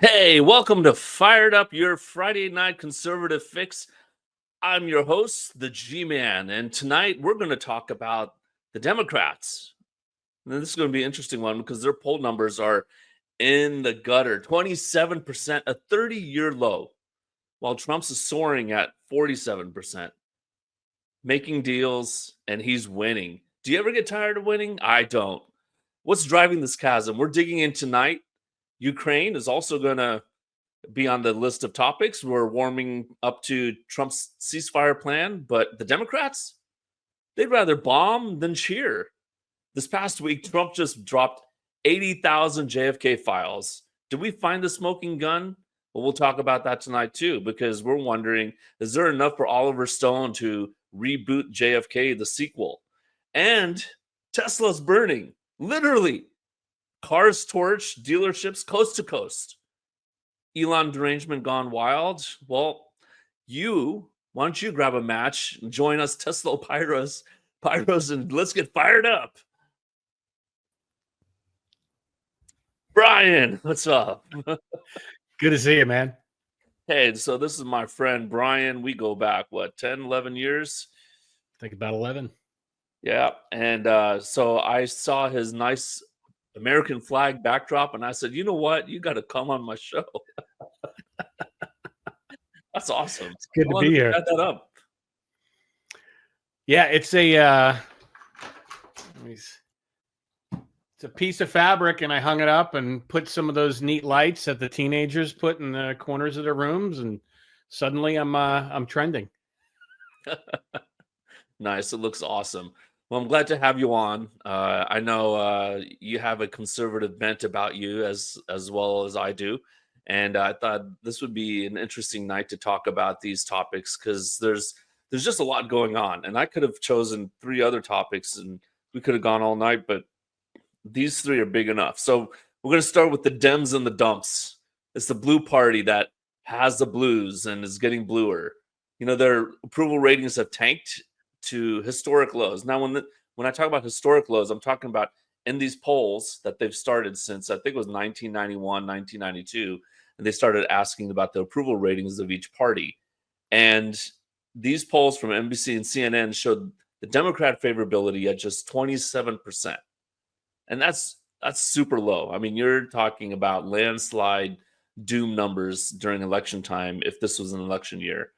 Hey, welcome to Fired Up, your Friday night conservative fix. I'm your host, the G Man, and tonight we're going to talk about the Democrats. Now, this is going to be an interesting one because their poll numbers are in the gutter, 27%, a 30-year low, while Trump's is soaring at 47%, making deals, and he's winning. Do you ever get tired of winning? I don't. What's driving this chasm? We're digging in tonight. Ukraine is also going to be on the list of topics. We're warming up to Trump's ceasefire plan, but the Democrats, they'd rather bomb than cheer. This past week, Trump just dropped 80,000 JFK files. Did we find the smoking gun? Well, we'll talk about that tonight too, because we're wondering, is there enough for Oliver Stone to reboot JFK, the sequel? And Tesla's burning, literally. Cars torched, dealerships coast to coast. Elon Derangement gone wild? Well, why don't you grab a match and join us, Tesla Pyros, and let's get fired up. Brian, what's up? Good to see you, man. Hey, so this is my friend Brian. We go back, 10, 11 years? I think about 11. Yeah, and so I saw his nice American flag backdrop, and I said, you know what? You got to come on my show. That's awesome. It's good to be here. Set that up. Yeah, it's a piece of fabric, and I hung it up and put some of those neat lights that the teenagers put in the corners of their rooms, and suddenly I'm trending. Nice. It looks awesome. Well, I'm glad to have you on. I know you have a conservative bent about you as well as I do. And I thought this would be an interesting night to talk about these topics because there's just a lot going on. And I could have chosen 3 other topics and we could have gone all night, but these 3 are big enough. So we're going to start with the Dems and the dumps. It's the blue party that has the blues and is getting bluer. You know, their approval ratings have tanked to historic lows. Now, when I talk about historic lows, I'm talking about in these polls that they've started since, I think it was 1991, 1992, and they started asking about the approval ratings of each party. And these polls from NBC and CNN showed the Democrat favorability at just 27%. And that's super low. I mean, you're talking about landslide doom numbers during election time if this was an election year.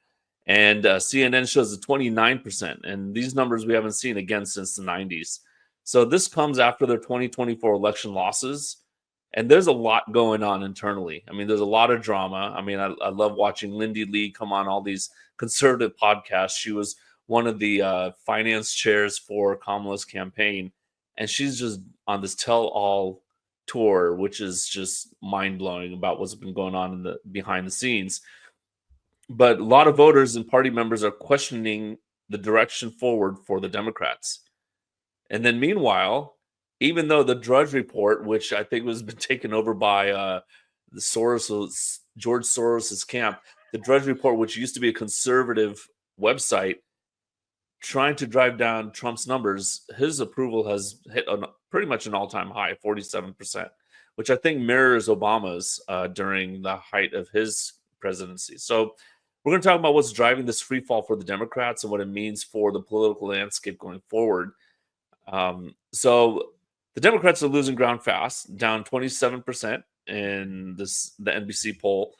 And CNN shows a 29%. And these numbers we haven't seen again since the 90s. So this comes after their 2024 election losses. And there's a lot going on internally. I mean, there's a lot of drama. I mean, I love watching Lindy Lee come on all these conservative podcasts. She was one of the finance chairs for Kamala's campaign. And she's just on this tell-all tour, which is just mind-blowing about what's been going on in the behind the scenes. But a lot of voters and party members are questioning the direction forward for the Democrats. And then meanwhile, even though the Drudge Report, which I think was been taken over by George Soros's camp, the Drudge Report, which used to be a conservative website, trying to drive down Trump's numbers, his approval has hit pretty much an all-time high, 47%, which I think mirrors Obama's during the height of his presidency. So we're going to talk about what's driving this free fall for the Democrats and what it means for the political landscape going forward. So the Democrats are losing ground fast, down 27% in the NBC poll.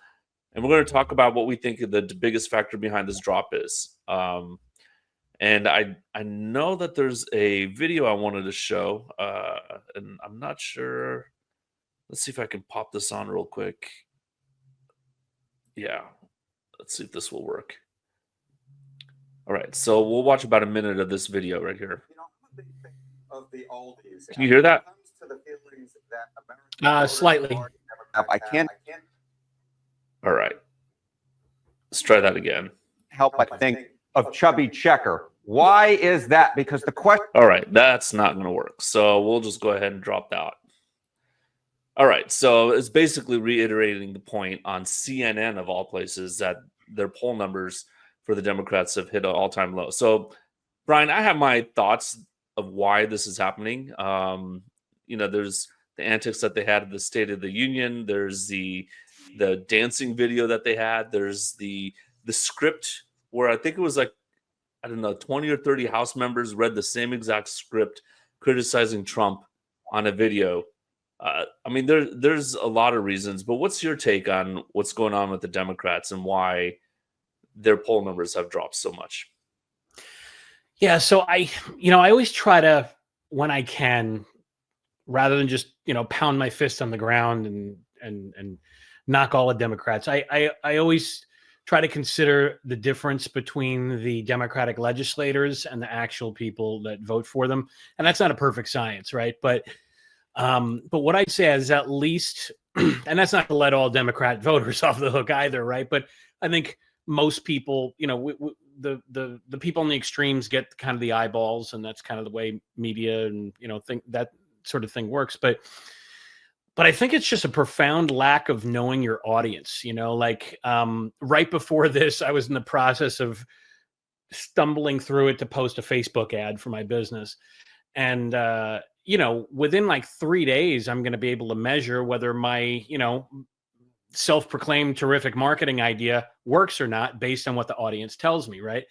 And we're going to talk about what we think the biggest factor behind this drop is. And I know that there's a video I wanted to show, and I'm not sure. Let's see if I can pop this on real quick. Yeah. Let's see if this will work. All right, so we'll watch about a minute of this video right here. Can you hear that? Slightly. I can't All right. Let's try that again. help but think of Chubby Checker. Why is that? Because the question. All right, that's not going to work. So we'll just go ahead and drop that. All right, so it's basically reiterating the point on CNN of all places that their poll numbers for the Democrats have hit an all-time low. So, Brian, I have my thoughts of why this is happening. You know, there's the antics that they had at the State of the Union. There's the the dancing video that they had. There's the script where I think it was like, I don't know, 20 or 30 House members read the same exact script criticizing Trump on a video. I mean, there's a lot of reasons, but what's your take on what's going on with the Democrats and why their poll numbers have dropped so much? Yeah, so I always try to, when I can, rather than just, pound my fist on the ground and knock all the Democrats, I always try to consider the difference between the Democratic legislators and the actual people that vote for them. And that's not a perfect science, right? But what I'd say is at least, and that's not to let all Democrat voters off the hook either, right? But I think most people, the people in the extremes get kind of the eyeballs, and that's kind of the way media and think that sort of thing works. But I think it's just a profound lack of knowing your audience. Right before this, I was in the process of stumbling through it to post a Facebook ad for my business, and within like 3 days, I'm going to be able to measure whether my self-proclaimed terrific marketing idea works or not based on what the audience tells me, right?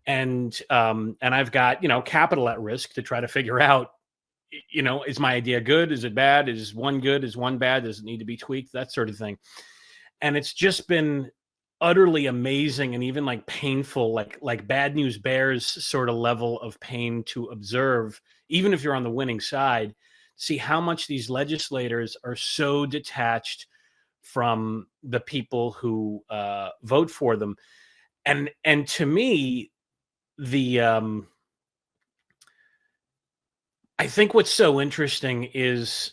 And I've got capital at risk to try to figure out, is my idea good? Is it bad? Is one good? Is one bad? Does it need to be tweaked? That sort of thing. And it's just been utterly amazing and even like painful, like Bad News Bears sort of level of pain to observe, even if you're on the winning side, see how much these legislators are so detached from the people who vote for them. And to me, I think what's so interesting is,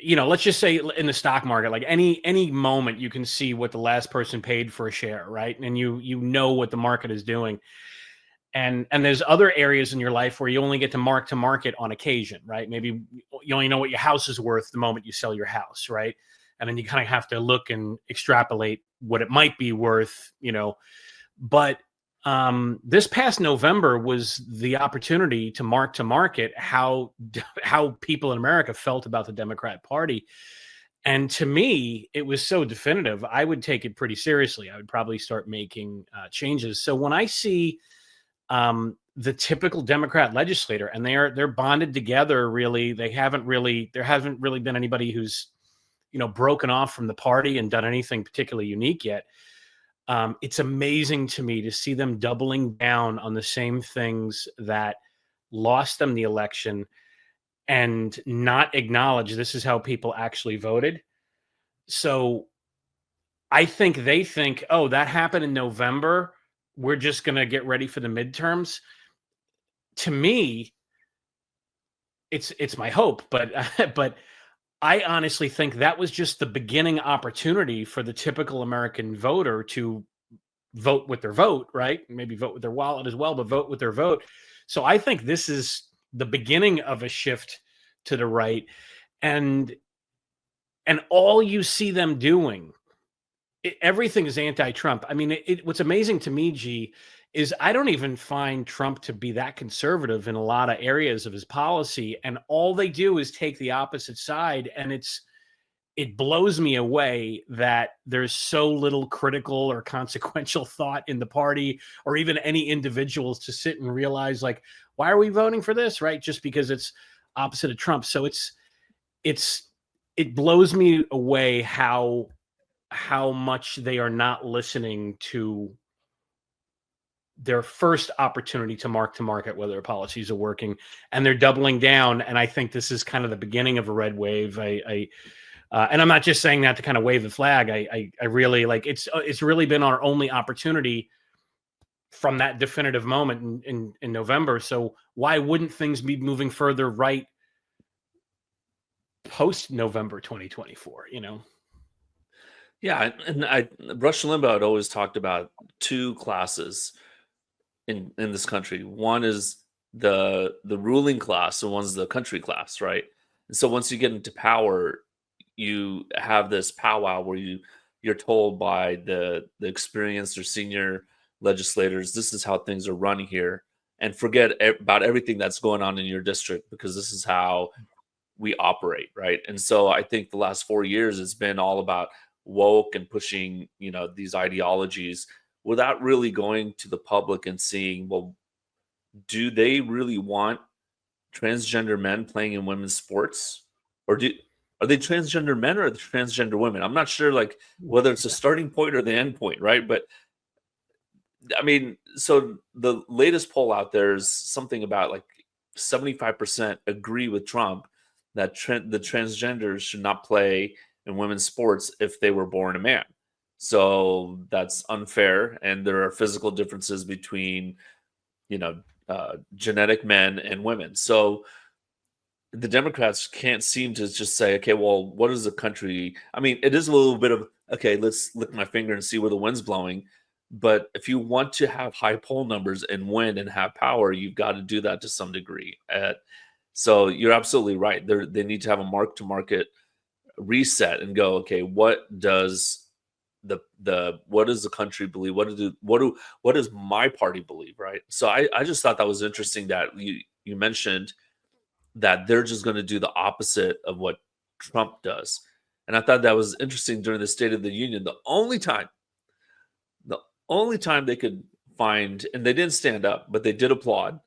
let's just say in the stock market, like any moment you can see what the last person paid for a share, right? And you know what the market is doing. And there's other areas in your life where you only get to market on occasion, right? Maybe you only know what your house is worth the moment you sell your house, right? And then you kind of have to look and extrapolate what it might be worth, But this past November was the opportunity to market how people in America felt about the Democrat Party. And to me, it was so definitive. I would take it pretty seriously. I would probably start making changes. So when I see the typical Democrat legislator, and they're bonded together, really, there hasn't really been anybody who's broken off from the party and done anything particularly unique yet. It's amazing to me to see them doubling down on the same things that lost them the election and not acknowledge this is how people actually voted. So I think they think, oh, that happened in November, we're just going to get ready for the midterms. To me, it's my hope, but I honestly think that was just the beginning opportunity for the typical American voter to vote with their vote, right? Maybe vote with their wallet as well, but vote with their vote. So I think this is the beginning of a shift to the right. And all you see them doing, everything is anti-Trump. I mean, what's amazing to me, Gee, is I don't even find Trump to be that conservative in a lot of areas of his policy. And all they do is take the opposite side. And it blows me away that there's so little critical or consequential thought in the party or even any individuals to sit and realize, like, why are we voting for this, right? Just because it's opposite of Trump. So it blows me away how much they are not listening to their first opportunity to market, whether their policies are working, and they're doubling down. And I think this is kind of the beginning of a red wave. And I'm not just saying that to kind of wave the flag. I really like it's really been our only opportunity from that definitive moment in November. So why wouldn't things be moving further right post November 2024? Yeah, and Rush Limbaugh had always talked about two classes in this country. One is the ruling class, and one's the country class, right? And so once you get into power, you have this powwow where you're told by the experienced or senior legislators, this is how things are running here, and forget about everything that's going on in your district, because this is how we operate, right? And so I think the last 4 years it's been all about woke and pushing, these ideologies without really going to the public and seeing, well, do they really want transgender men playing in women's sports, or are they transgender men or are they transgender women? I'm not sure, like, whether it's a starting point or the end point, right? But I mean, so the latest poll out there is something about like 75% agree with Trump that the transgenders should not play in women's sports if they were born a man. So that's unfair, and there are physical differences between, genetic men and women. So the Democrats can't seem to just say, okay, well, what is the country? I mean, it is a little bit of, okay, let's lick my finger and see where the wind's blowing. But if you want to have high poll numbers and win and have power, you've got to do that to some degree. So you're absolutely right. They need to have a mark-to-market reset and go, okay, what does what does the country believe? What does my party believe, right? So I just thought that was interesting that you mentioned that they're just going to do the opposite of what Trump does. And I thought that was interesting during the State of the Union. The only time they could find, and they didn't stand up, but they did applaud.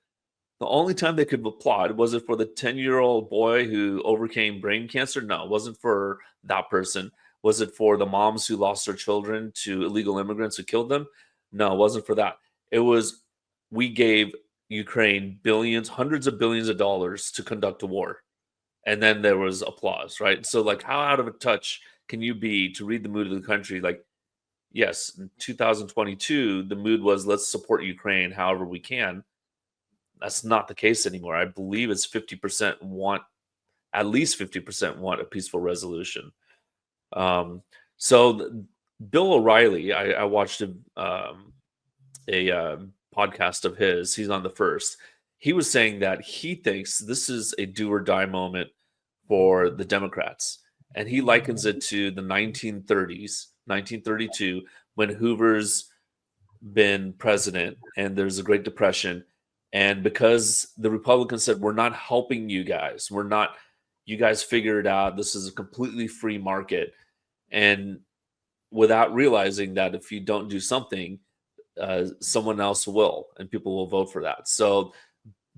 The only time they could applaud, was it for the 10-year-old boy who overcame brain cancer? No, it wasn't for that person. Was it for the moms who lost their children to illegal immigrants who killed them? No, it wasn't for that. It was, we gave Ukraine billions, hundreds of billions of dollars to conduct a war. And then there was applause, right? So like, how out of touch can you be to read the mood of the country? Like, yes, in 2022, the mood was, let's support Ukraine however we can. That's not the case anymore. I believe it's 50% want, at least 50% want a peaceful resolution. So Bill O'Reilly, I watched a podcast of his. He's on the First. He was saying that he thinks this is a do or die moment for the Democrats. And he likens it to the 1930s, 1932, when Hoover's been president and there's a Great Depression. And because the Republicans said, we're not helping you guys, you guys figure it out. This is a completely free market. And without realizing that if you don't do something, someone else will, and people will vote for that. So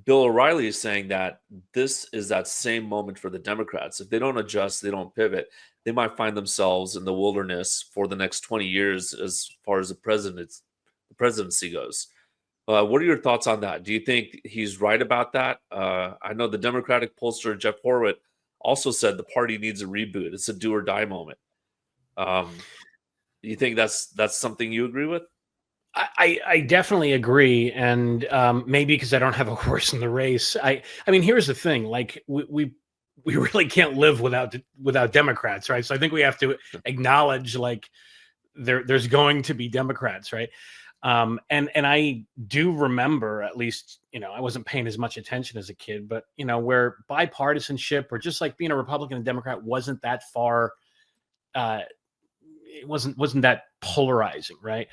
Bill O'Reilly is saying that this is that same moment for the Democrats. If they don't adjust, they don't pivot, they might find themselves in the wilderness for the next 20 years as far as the presidency goes. What are your thoughts on that? Do you think he's right about that? I know the Democratic pollster Jeff Horwitz also said the party needs a reboot. It's a do or die moment. You think that's something you agree with? I definitely agree, and maybe because I don't have a horse in the race. I mean, here's the thing: like we really can't live without Democrats, right? So I think we have to acknowledge like there's going to be Democrats, right? And I do remember, at least, I wasn't paying as much attention as a kid, but where bipartisanship or just like being a Republican and Democrat wasn't that far. It wasn't that polarizing, right?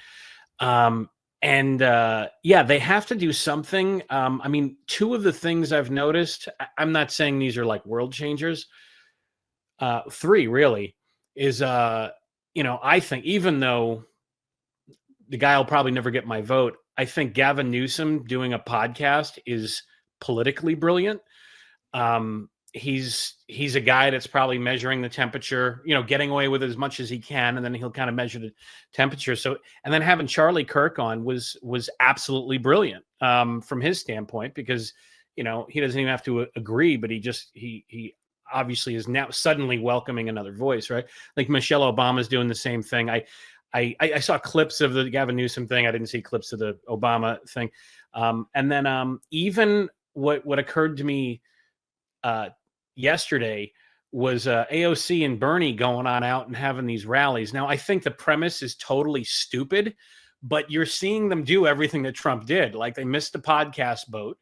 Yeah, they have to do something. I mean, two of the things I've noticed, I'm not saying these are like world changers. Three really is, I think even though the guy will probably never get my vote, I think Gavin Newsom doing a podcast is politically brilliant. He's a guy that's probably measuring the temperature, getting away with as much as he can, and then he'll kind of measure the temperature. So, and then having Charlie Kirk on was absolutely brilliant from his standpoint, because he doesn't even have to agree, but he obviously is now suddenly welcoming another voice, right? Like Michelle Obama's doing the same thing. I saw clips of the Gavin Newsom thing. I didn't see clips of the Obama thing. And then even what occurred to me yesterday was AOC and Bernie going on out and having these rallies. Now, I think the premise is totally stupid, but you're seeing them do everything that Trump did. Like, they missed the podcast boat,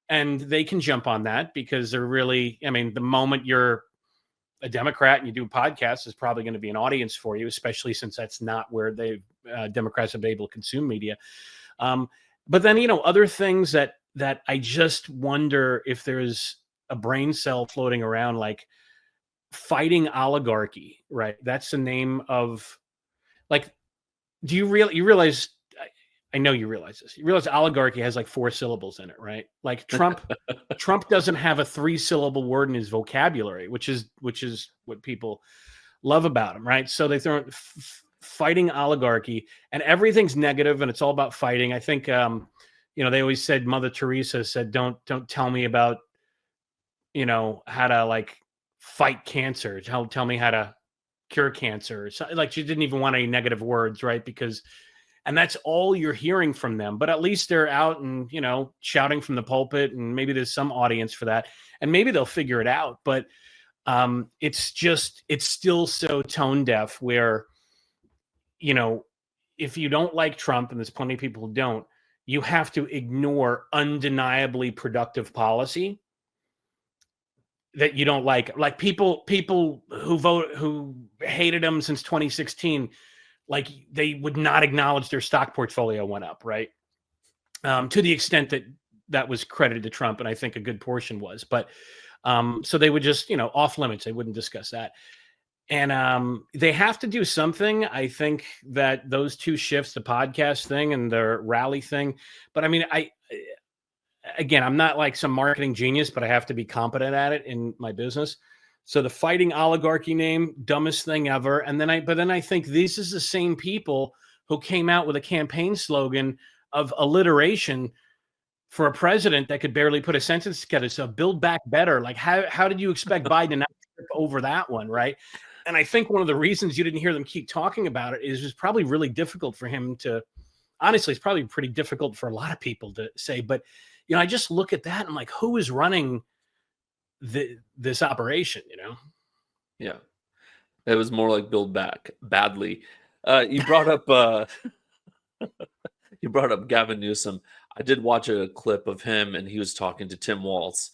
and they can jump on that because they're really, I mean, the moment you're a Democrat and you do a podcast, is probably going to be an audience for you, especially since that's not where Democrats have been able to consume media. But then, other things that I just wonder if there's a brain cell floating around, like fighting oligarchy, right? That's the name of, like, you realize, I know you realize this. You realize oligarchy has like 4 syllables in it, right? Like Trump doesn't have a 3-syllable word in his vocabulary, which is what people love about him, right? So they throw fighting oligarchy, and everything's negative, and it's all about fighting. I think, they always said, Mother Teresa said, don't tell me about, how to like fight cancer. Tell me how to cure cancer. So, like, she didn't even want any negative words, right? And that's all you're hearing from them. But at least they're out and, shouting from the pulpit, and maybe there's some audience for that, and maybe they'll figure it out. But it's still so tone deaf where, if you don't like Trump, and there's plenty of people who don't, you have to ignore undeniably productive policy that you don't like people who hated him since 2016, like, they would not acknowledge their stock portfolio went up, right? To the extent that was credited to Trump, and I think a good portion was, but so they would just, off limits. They wouldn't discuss that. And they have to do something. I think that those 2 shifts, the podcast thing and the rally thing, but I mean, again, I'm not like some marketing genius, but I have to be competent at it in my business. So the fighting oligarchy name, dumbest thing ever. And then I think this is the same people who came out with a campaign slogan of alliteration for a president that could barely put a sentence together. So build back better. Like, how did you expect Biden to not trip over that one, right? And I think one of the reasons you didn't hear them keep talking about it is it's probably really difficult for him to, honestly, it's probably pretty difficult for a lot of people to say. But, I just look at that and I'm like, who is running this operation, Yeah. It was more like build back badly. You brought up Gavin Newsom. I did watch a clip of him, and he was talking to Tim Walz,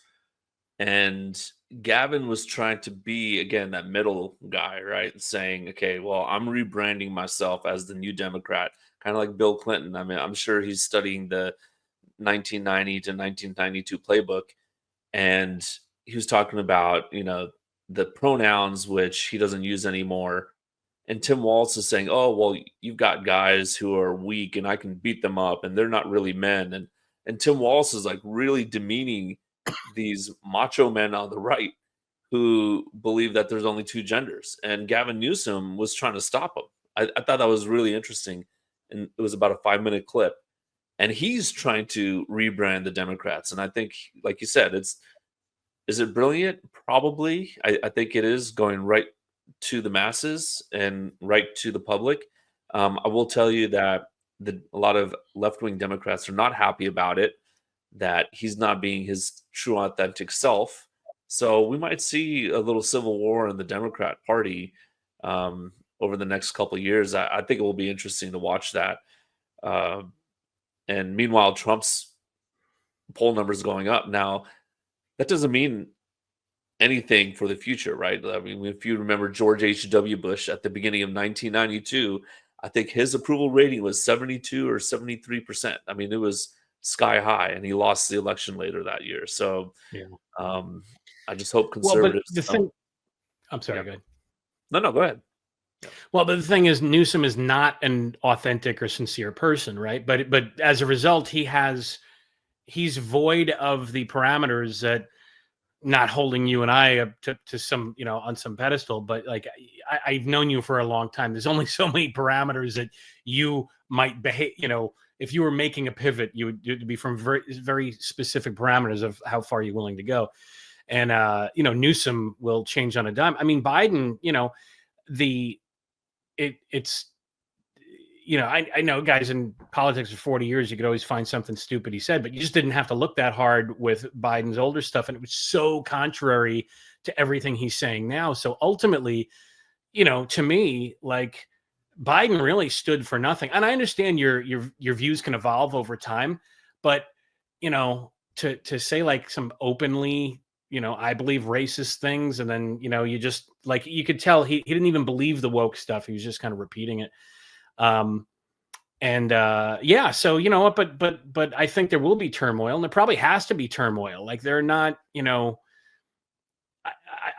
and Gavin was trying to be, again, that middle guy, right? Saying, okay, well, I'm rebranding myself as the new Democrat, kind of like Bill Clinton. I mean, I'm sure he's studying the 1990 to 1992 playbook, and he was talking about, the pronouns which he doesn't use anymore. And Tim Walz is saying, oh, well, you've got guys who are weak and I can beat them up and they're not really men. And Tim Walz is like really demeaning these macho men on the right who believe that there's only 2 genders. And Gavin Newsom was trying to stop him. I thought that was really interesting. And it was about a 5-minute clip. And he's trying to rebrand the Democrats. And I think, like you said, is it brilliant? Probably. I think it is going right to the masses and right to the public. I will tell you that a lot of left-wing Democrats are not happy about it, that he's not being his true authentic self. So we might see a little civil war in the Democrat Party over the next couple of years. I think it will be interesting to watch that. And meanwhile, Trump's poll numbers going up. Now, that doesn't mean anything for the future, right? I mean, if you remember George H.W. Bush at the beginning of 1992, I think his approval rating was 72 or 73%. I mean, it was sky high, and he lost the election later that year. So Yeah. I just hope conservatives. Well, but the thing, I'm sorry, Yeah. go ahead. No, go ahead. Well, but the thing is, Newsom is not an authentic or sincere person, right? But as a result, he's void of the parameters that, not holding you and I up to some, on some pedestal, but like I've known you for a long time. There's only so many parameters that you might behave. If you were making a pivot, you'd be from very, very specific parameters of how far you're willing to go. And Newsom will change on a dime. I mean, Biden, it's I know guys in politics for 40 years, you could always find something stupid he said, but you just didn't have to look that hard with Biden's older stuff. And it was so contrary to everything he's saying now. So ultimately, to me, like, Biden really stood for nothing. And I understand your views can evolve over time, but, to say like some openly, I believe racist things. And then, you just like, you could tell he didn't even believe the woke stuff. He was just kind of repeating it. So but I think there will be turmoil, and there probably has to be turmoil. Like, they're not,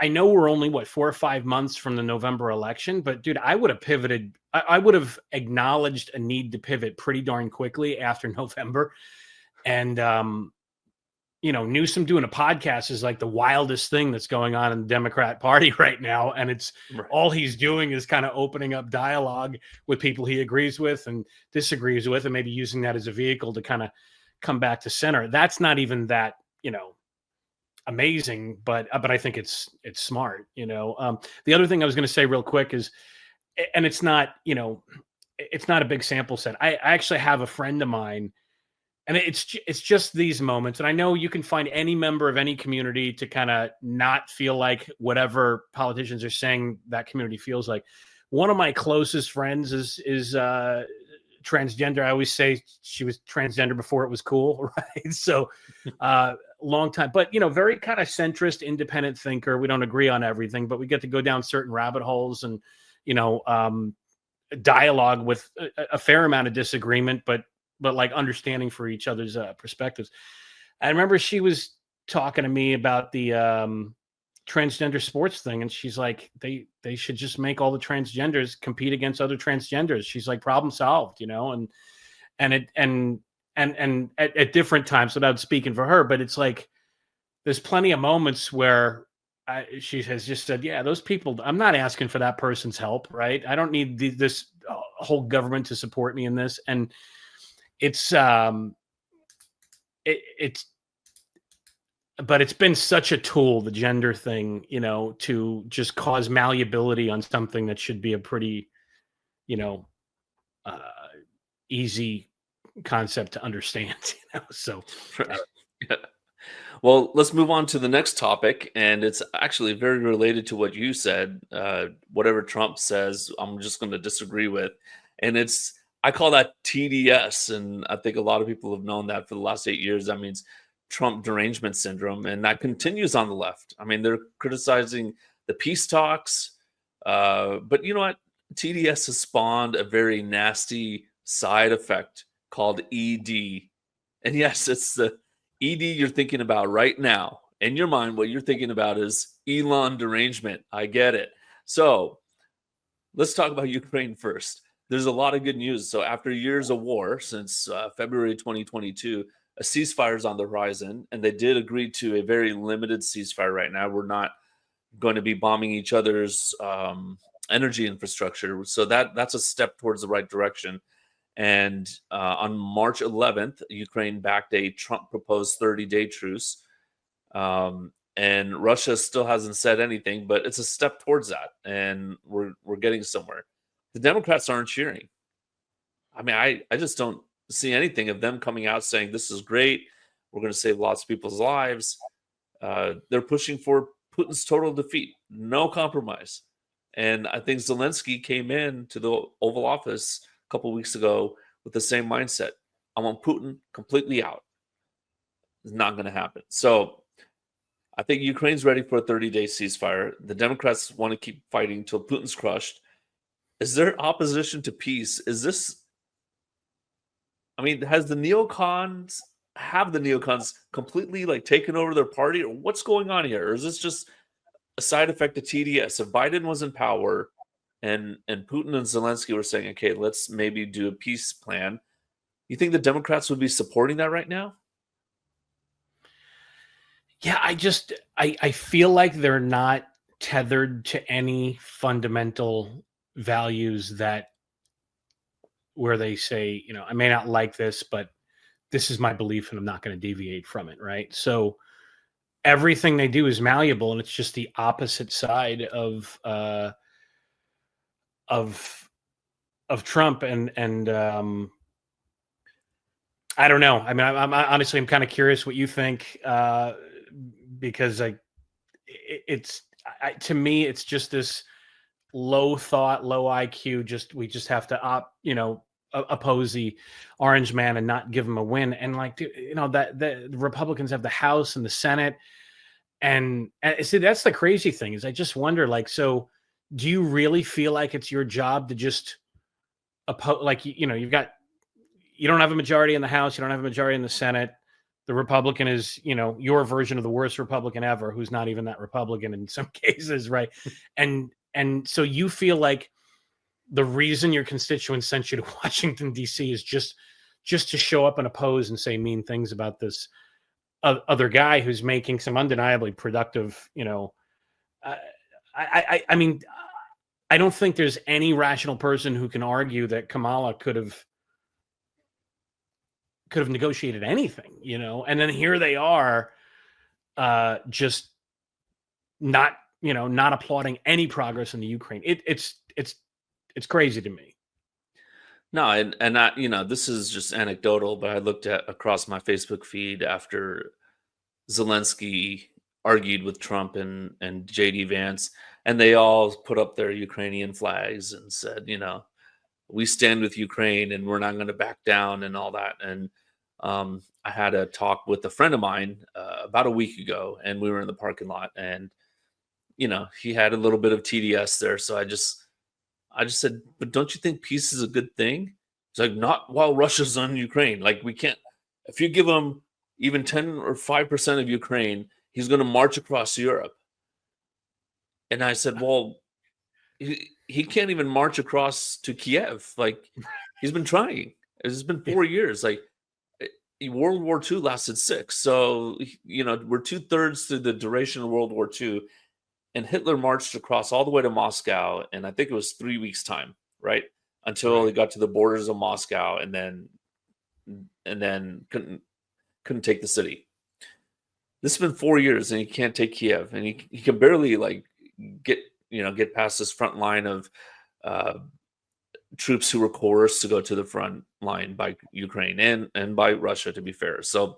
I know we're only, what, 4 or 5 months from the November election, but dude, I would have pivoted. I would have acknowledged a need to pivot pretty darn quickly after November. And, Newsom doing a podcast is like the wildest thing that's going on in the Democrat Party right now. And it's all he's doing is kind of opening up dialogue with people he agrees with and disagrees with, and maybe using that as a vehicle to kind of come back to center. That's not even that, amazing, but I think it's smart. The other thing I was going to say real quick is, and it's not, it's not a big sample set. I actually have a friend of mine, and it's just these moments. And I know you can find any member of any community to kind of not feel like whatever politicians are saying that community feels like. One of my closest friends is transgender. I always say she was transgender before it was cool, right? So long time, but very kind of centrist, independent thinker. We don't agree on everything, but we get to go down certain rabbit holes and dialogue with a fair amount of disagreement, but like understanding for each other's perspectives. I remember she was talking to me about the transgender sports thing, and she's like, they should just make all the transgenders compete against other transgenders. She's like, problem solved, and at different times, without speaking for her, but it's like there's plenty of moments where she has just said, yeah, those people, I'm not asking for that person's help, right? I don't need this whole government to support me in this. And it's but it's been such a tool, the gender thing, to just cause malleability on something that should be a pretty, easy concept to understand. So yeah. Well, let's move on to the next topic, and it's actually very related to what you said. Whatever Trump says, I'm just going to disagree with, and I call that TDS, and I think a lot of people have known that for the last 8 years. That means Trump Derangement Syndrome, and that continues on the left. I mean, they're criticizing the peace talks, but you know what? TDS has spawned a very nasty side effect called ED. And yes, it's the ED you're thinking about right now. In your mind, what you're thinking about is Elon derangement. I get it. So let's talk about Ukraine first. There's a lot of good news. So after years of war, since February 2022, a ceasefire is on the horizon, and they did agree to a very limited ceasefire right now. We're not going to be bombing each other's energy infrastructure. So that's a step towards the right direction. And on March 11th, Ukraine backed a Trump-proposed 30-day truce. And Russia still hasn't said anything, but it's a step towards that, and we're getting somewhere. The Democrats aren't cheering. I mean, I just don't see anything of them coming out saying this is great. We're going to save lots of people's lives. They're pushing for Putin's total defeat, no compromise. And I think Zelensky came in to the Oval Office a couple of weeks ago with the same mindset. I want Putin completely out. It's not going to happen. So I think Ukraine's ready for a 30-day ceasefire. The Democrats want to keep fighting until Putin's crushed. Is there opposition to peace? Is this, I mean, have the neocons completely like taken over their party, or what's going on here? Or is this just a side effect of TDS? If Biden was in power and Putin and Zelensky were saying, okay, let's maybe do a peace plan, you think the Democrats would be supporting that right now? Yeah, I feel like they're not tethered to any fundamental values that where they say, I may not like this, but this is my belief and I'm not going to deviate from it, right? So everything they do is malleable, and it's just the opposite side of Trump, and I don't know. I mean, I'm honestly, I'm kind of curious what you think, because to me, it's just this low thought, low IQ. We just have to oppose the orange man and not give him a win. And like, that the Republicans have the House and the Senate, and see, that's the crazy thing is I just wonder, like, so do you really feel like it's your job to just oppose? Like, you don't have a majority in the House, you don't have a majority in the Senate. The Republican is, your version of the worst Republican ever, who's not even that Republican in some cases, right? And so you feel like the reason your constituents sent you to Washington, D.C. is just to show up and oppose and say mean things about this other guy who's making some undeniably productive, I mean, I don't think there's any rational person who can argue that Kamala could have negotiated anything, and then here they are, just not applauding any progress in the Ukraine. It's crazy to me. No, and I, this is just anecdotal, but I looked at across my Facebook feed after Zelensky argued with Trump and JD Vance, and they all put up their Ukrainian flags and said, we stand with Ukraine and we're not going to back down and all that. And I had a talk with a friend of mine about a week ago, and we were in the parking lot, and he had a little bit of TDS there, so I just said, but don't you think peace is a good thing? It's like, not while Russia's on Ukraine. Like, we can't, if you give him even 10 or 5% of Ukraine, he's going to march across Europe. And I said, well, he can't even march across to Kiev. Like, he's been trying. It's been 4 years. Like, World War II lasted 6. So, we're 2/3 through the duration of World War II. And Hitler marched across all the way to Moscow, and I think it was 3 weeks' time, right? Until he got to the borders of Moscow, and then couldn't take the city. This has been 4 years, and he can't take Kiev, and he can barely get past this front line of troops who were coerced to go to the front line by Ukraine and by Russia, to be fair. So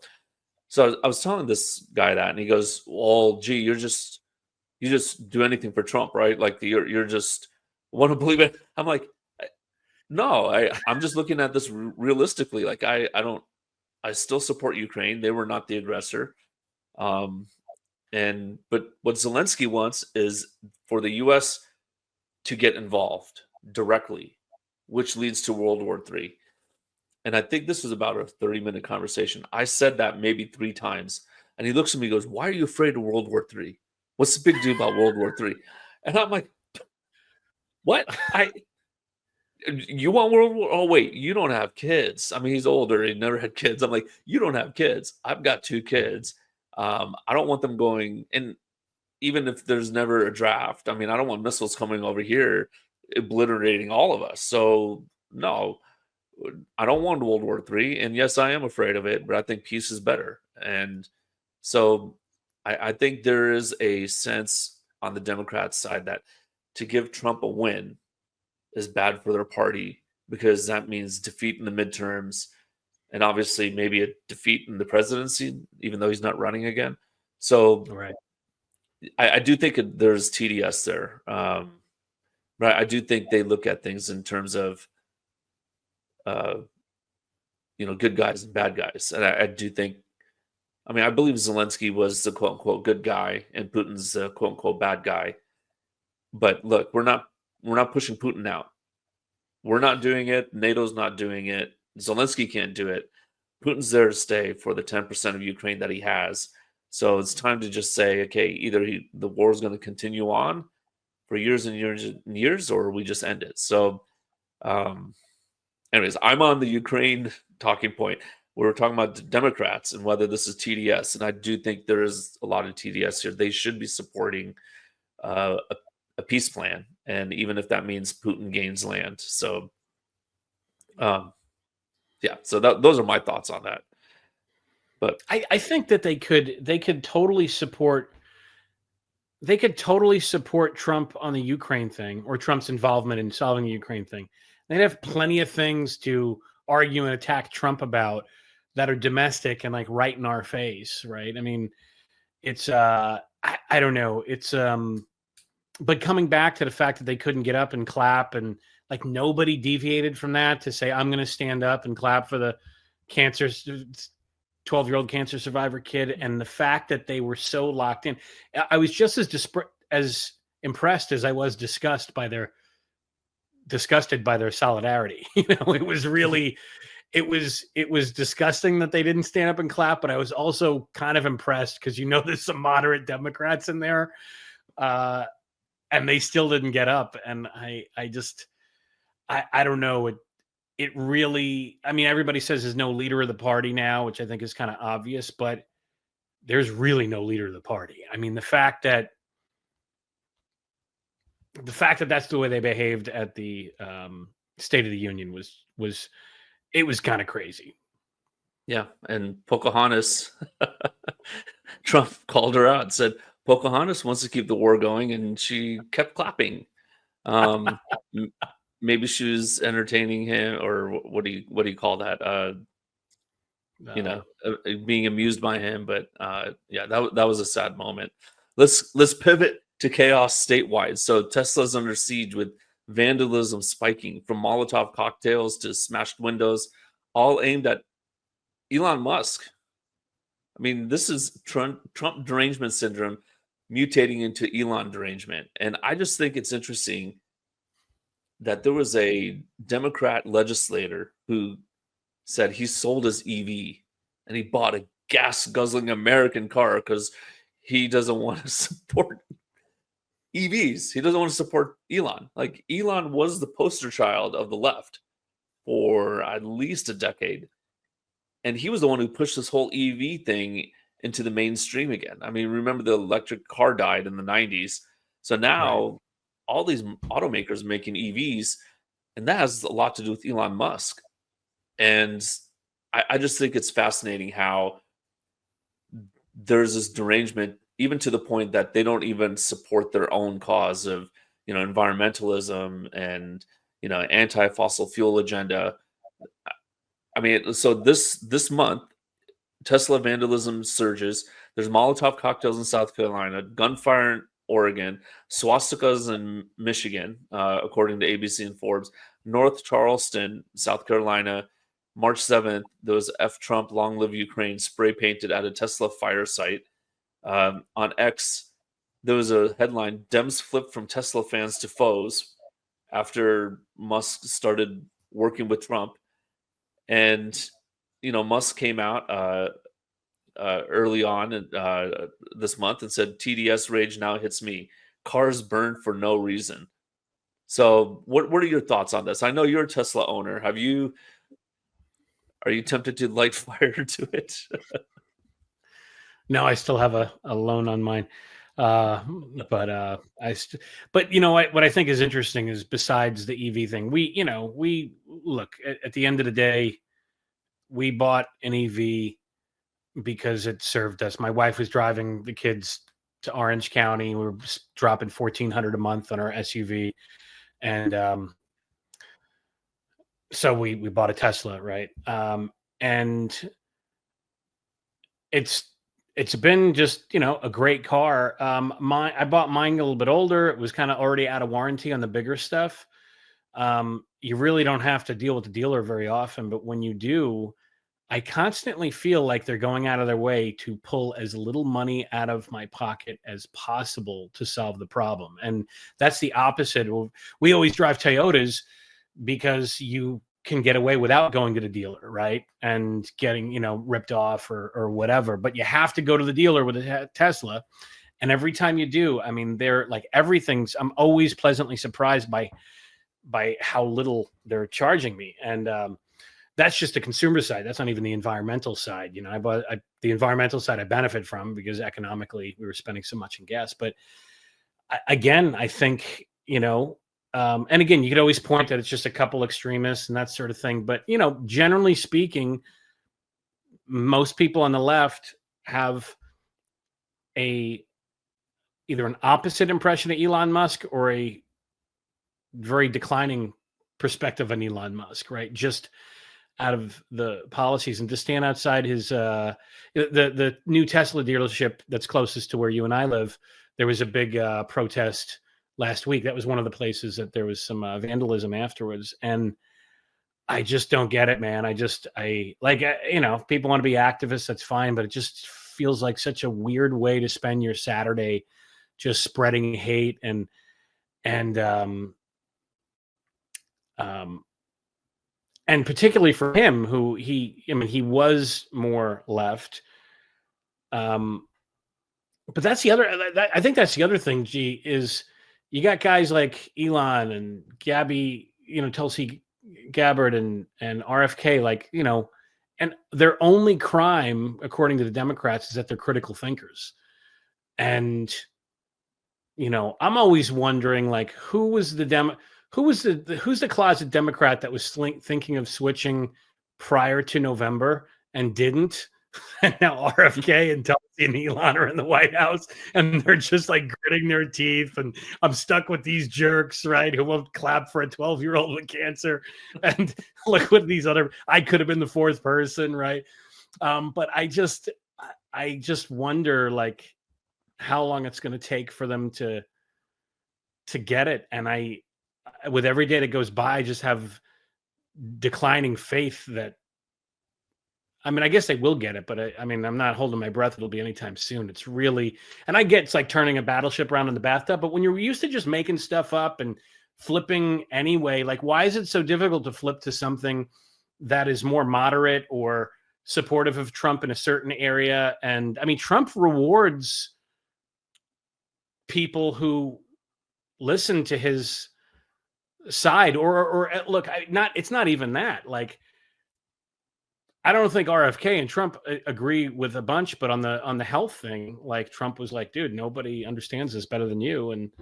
I was telling this guy that, and he goes, "Well, gee, you just do anything for Trump, right? Like, you're just want to believe it." I'm like, no, I'm just looking at this realistically. Like, I still support Ukraine. They were not the aggressor. But what Zelensky wants is for the U.S. to get involved directly, which leads to World War III. And I think this was about a 30-minute conversation. I said that maybe 3 times, and he looks at me and goes, "Why are you afraid of World War III? What's the big deal about World War III?" And I'm like, what? You want World War? Oh, wait, you don't have kids. I mean, he's older. He never had kids. I'm like, you don't have kids. I've got 2 kids. I don't want them going. And even if there's never a draft, I mean, I don't want missiles coming over here, obliterating all of us. So, no, I don't want World War III. And yes, I am afraid of it, but I think peace is better. And so I think there is a sense on the Democrats' side that to give Trump a win is bad for their party, because that means defeat in the midterms and obviously maybe a defeat in the presidency, even though he's not running again. So I do think there's TDS there. But I do think they look at things in terms of, good guys and bad guys. And I do think, I believe Zelensky was the quote unquote good guy and Putin's the quote unquote bad guy. But look, we're not pushing Putin out. We're not doing it. NATO's not doing it. Zelensky can't do it. Putin's there to stay for the 10% of Ukraine that he has. So it's time to just say, okay, either the war is going to continue on for years and years and years, or we just end it. So, anyways, I'm on the Ukraine talking point. We were talking about the Democrats and whether this is TDS, and I do think there is a lot of TDS here. They should be supporting a peace plan, and even if that means Putin gains land. So, so those are my thoughts on that. But I think that they could totally support. They could totally support Trump on the Ukraine thing, or Trump's involvement in solving the Ukraine thing. They'd have plenty of things to argue and attack Trump about that are domestic and like right in our face, right? I mean, it's I don't know. It's but coming back to the fact that they couldn't get up and clap, and like nobody deviated from that to say, I'm going to stand up and clap for the 12-year-old cancer survivor kid. And the fact that they were so locked in, I was just as impressed as I was disgusted by their solidarity. It was really, it was disgusting that they didn't stand up and clap, but I was also kind of impressed because there's some moderate Democrats in there, and they still didn't get up. And I don't know. It really, I mean, everybody says there's no leader of the party now, which I think is kind of obvious, but there's really no leader of the party. I mean, the fact that that's the way they behaved at the State of the Union was kind of crazy. Yeah, and Pocahontas, Trump called her out and said, Pocahontas wants to keep the war going, and she kept clapping. Maybe she was entertaining him, or what do you call that? Being amused by him. But yeah, that was a sad moment. Let's pivot to chaos statewide. So Tesla's under siege with vandalism spiking, from Molotov cocktails to smashed windows, all aimed at Elon Musk. I mean, this is Trump derangement syndrome mutating into Elon derangement. And I just think it's interesting that there was a Democrat legislator who said he sold his EV and he bought a gas guzzling American car because he doesn't want to support EVs. He doesn't want to support Elon. Like, Elon was the poster child of the left for at least a decade. And he was the one who pushed this whole EV thing into the mainstream again. I mean, remember the electric car died in the 90s. So now all these automakers making EVs, and that has a lot to do with Elon Musk. And I just think it's fascinating how there's this derangement, even to the point that they don't even support their own cause of, environmentalism and, anti-fossil fuel agenda. I mean, so this month, Tesla vandalism surges. There's Molotov cocktails in South Carolina, gunfire in Oregon, swastikas in Michigan, according to ABC and Forbes. North Charleston, South Carolina, March 7th, there was F Trump, Long Live Ukraine, spray painted at a Tesla fire site. On X, there was a headline, Dems flipped from Tesla fans to foes after Musk started working with Trump. And, Musk came out early on this month and said, TDS rage now hits me. Cars burned for no reason. So what are your thoughts on this? I know you're a Tesla owner. Are you tempted to light fire to it? No, I still have a loan on mine. But you know what I think is interesting is, besides the EV thing, we look at the end of the day, we bought an EV because it served us. My wife was driving the kids to Orange County. We were dropping $1,400 a month on our SUV. And, so we bought a Tesla, right? And it's been just, a great car. I bought mine a little bit older. It was kind of already out of warranty on the bigger stuff. You really don't have to deal with the dealer very often, but when you do, I constantly feel like they're going out of their way to pull as little money out of my pocket as possible to solve the problem. And that's the opposite. We always drive Toyotas because you can get away without going to the dealer, right? And getting, ripped off or whatever. But you have to go to the dealer with a Tesla. And every time you do, I mean, they're like, I'm always pleasantly surprised by how little they're charging me. And that's just the consumer side. That's not even the environmental side. The environmental side I benefit from because economically we were spending so much in gas. But I think, and again, you could always point that it's just a couple extremists and that sort of thing. But, generally speaking, most people on the left have either an opposite impression of Elon Musk or a very declining perspective on Elon Musk, right? Just out of the policies, and to stand outside his the new Tesla dealership that's closest to where you and I live, there was a big protest last week. That was one of the places that there was some vandalism afterwards. And I just don't get it, man. If people want to be activists, that's fine, but it just feels like such a weird way to spend your Saturday, just spreading hate and particularly for him, who he was more left. But that's the other. I think that's the other thing. G is you got guys like Elon and Gabby, Tulsi Gabbard and RFK, like and their only crime, according to the Democrats, is that they're critical thinkers. And I'm always wondering, like, who's the closet Democrat that was thinking of switching prior to November and didn't? And now RFK and Tulsi and Elon are in the White House, and they're just like gritting their teeth. And I'm stuck with these jerks, right? Who won't clap for a 12-year-old with cancer. And look what these other. I could have been the fourth person, right? But I just wonder, like, how long it's going to take for them to get it. And with every day that goes by, I just have declining faith that. I mean, I guess they will get it, but I'm not holding my breath. It'll be anytime soon. It's really, and I get it's like turning a battleship around in the bathtub, but when you're used to just making stuff up and flipping anyway, like, why is it so difficult to flip to something that is more moderate or supportive of Trump in a certain area? And I mean, Trump rewards people who listen to his side or look, it's not even that. Like, I don't think RFK and Trump agree with a bunch, but on the health thing, like, Trump was like, dude, nobody understands this better than you. And,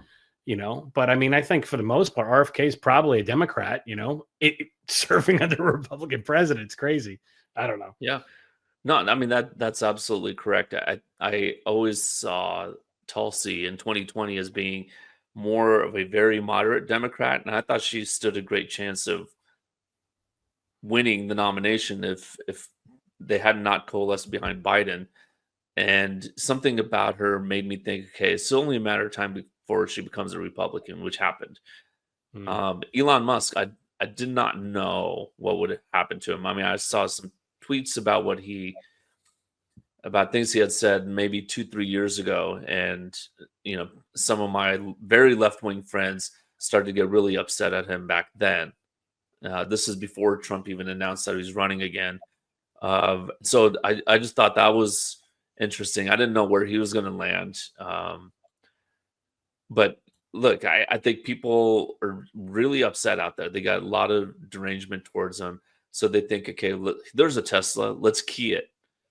but I mean, I think for the most part, RFK is probably a Democrat, serving under a Republican president. It's crazy. I don't know. Yeah. No, I mean, that's absolutely correct. I always saw Tulsi in 2020 as being more of a very moderate Democrat. And I thought she stood a great chance of winning the nomination if they had not coalesced behind Biden. And something about her made me think, okay, it's only a matter of time before she becomes a Republican, which happened. Elon Musk, I did not know what would happen to him. I mean, I saw some tweets about about things he had said maybe 2-3 years ago, and some of my very left-wing friends started to get really upset at him back then. This is before Trump even announced that he was running again. So I just thought that was interesting. I didn't know where he was going to land. But look, I think people are really upset out there. They got a lot of derangement towards them. So they think, okay, look, there's a Tesla. Let's key it.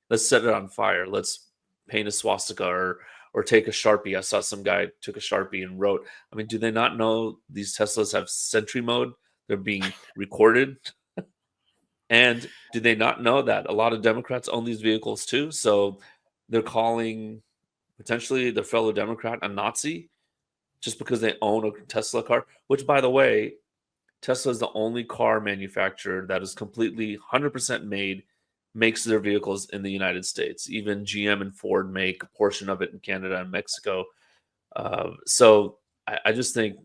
Let's set it on fire. Let's paint a swastika or take a Sharpie. I saw some guy took a Sharpie and wrote. I mean, do they not know these Teslas have Sentry mode? They're being recorded. And do they not know that a lot of Democrats own these vehicles too? So they're calling potentially their fellow Democrat a Nazi just because they own a Tesla car, which, by the way, Tesla is the only car manufacturer that is completely 100% makes their vehicles in the United States. Even GM and Ford make a portion of it in Canada and Mexico. So I just think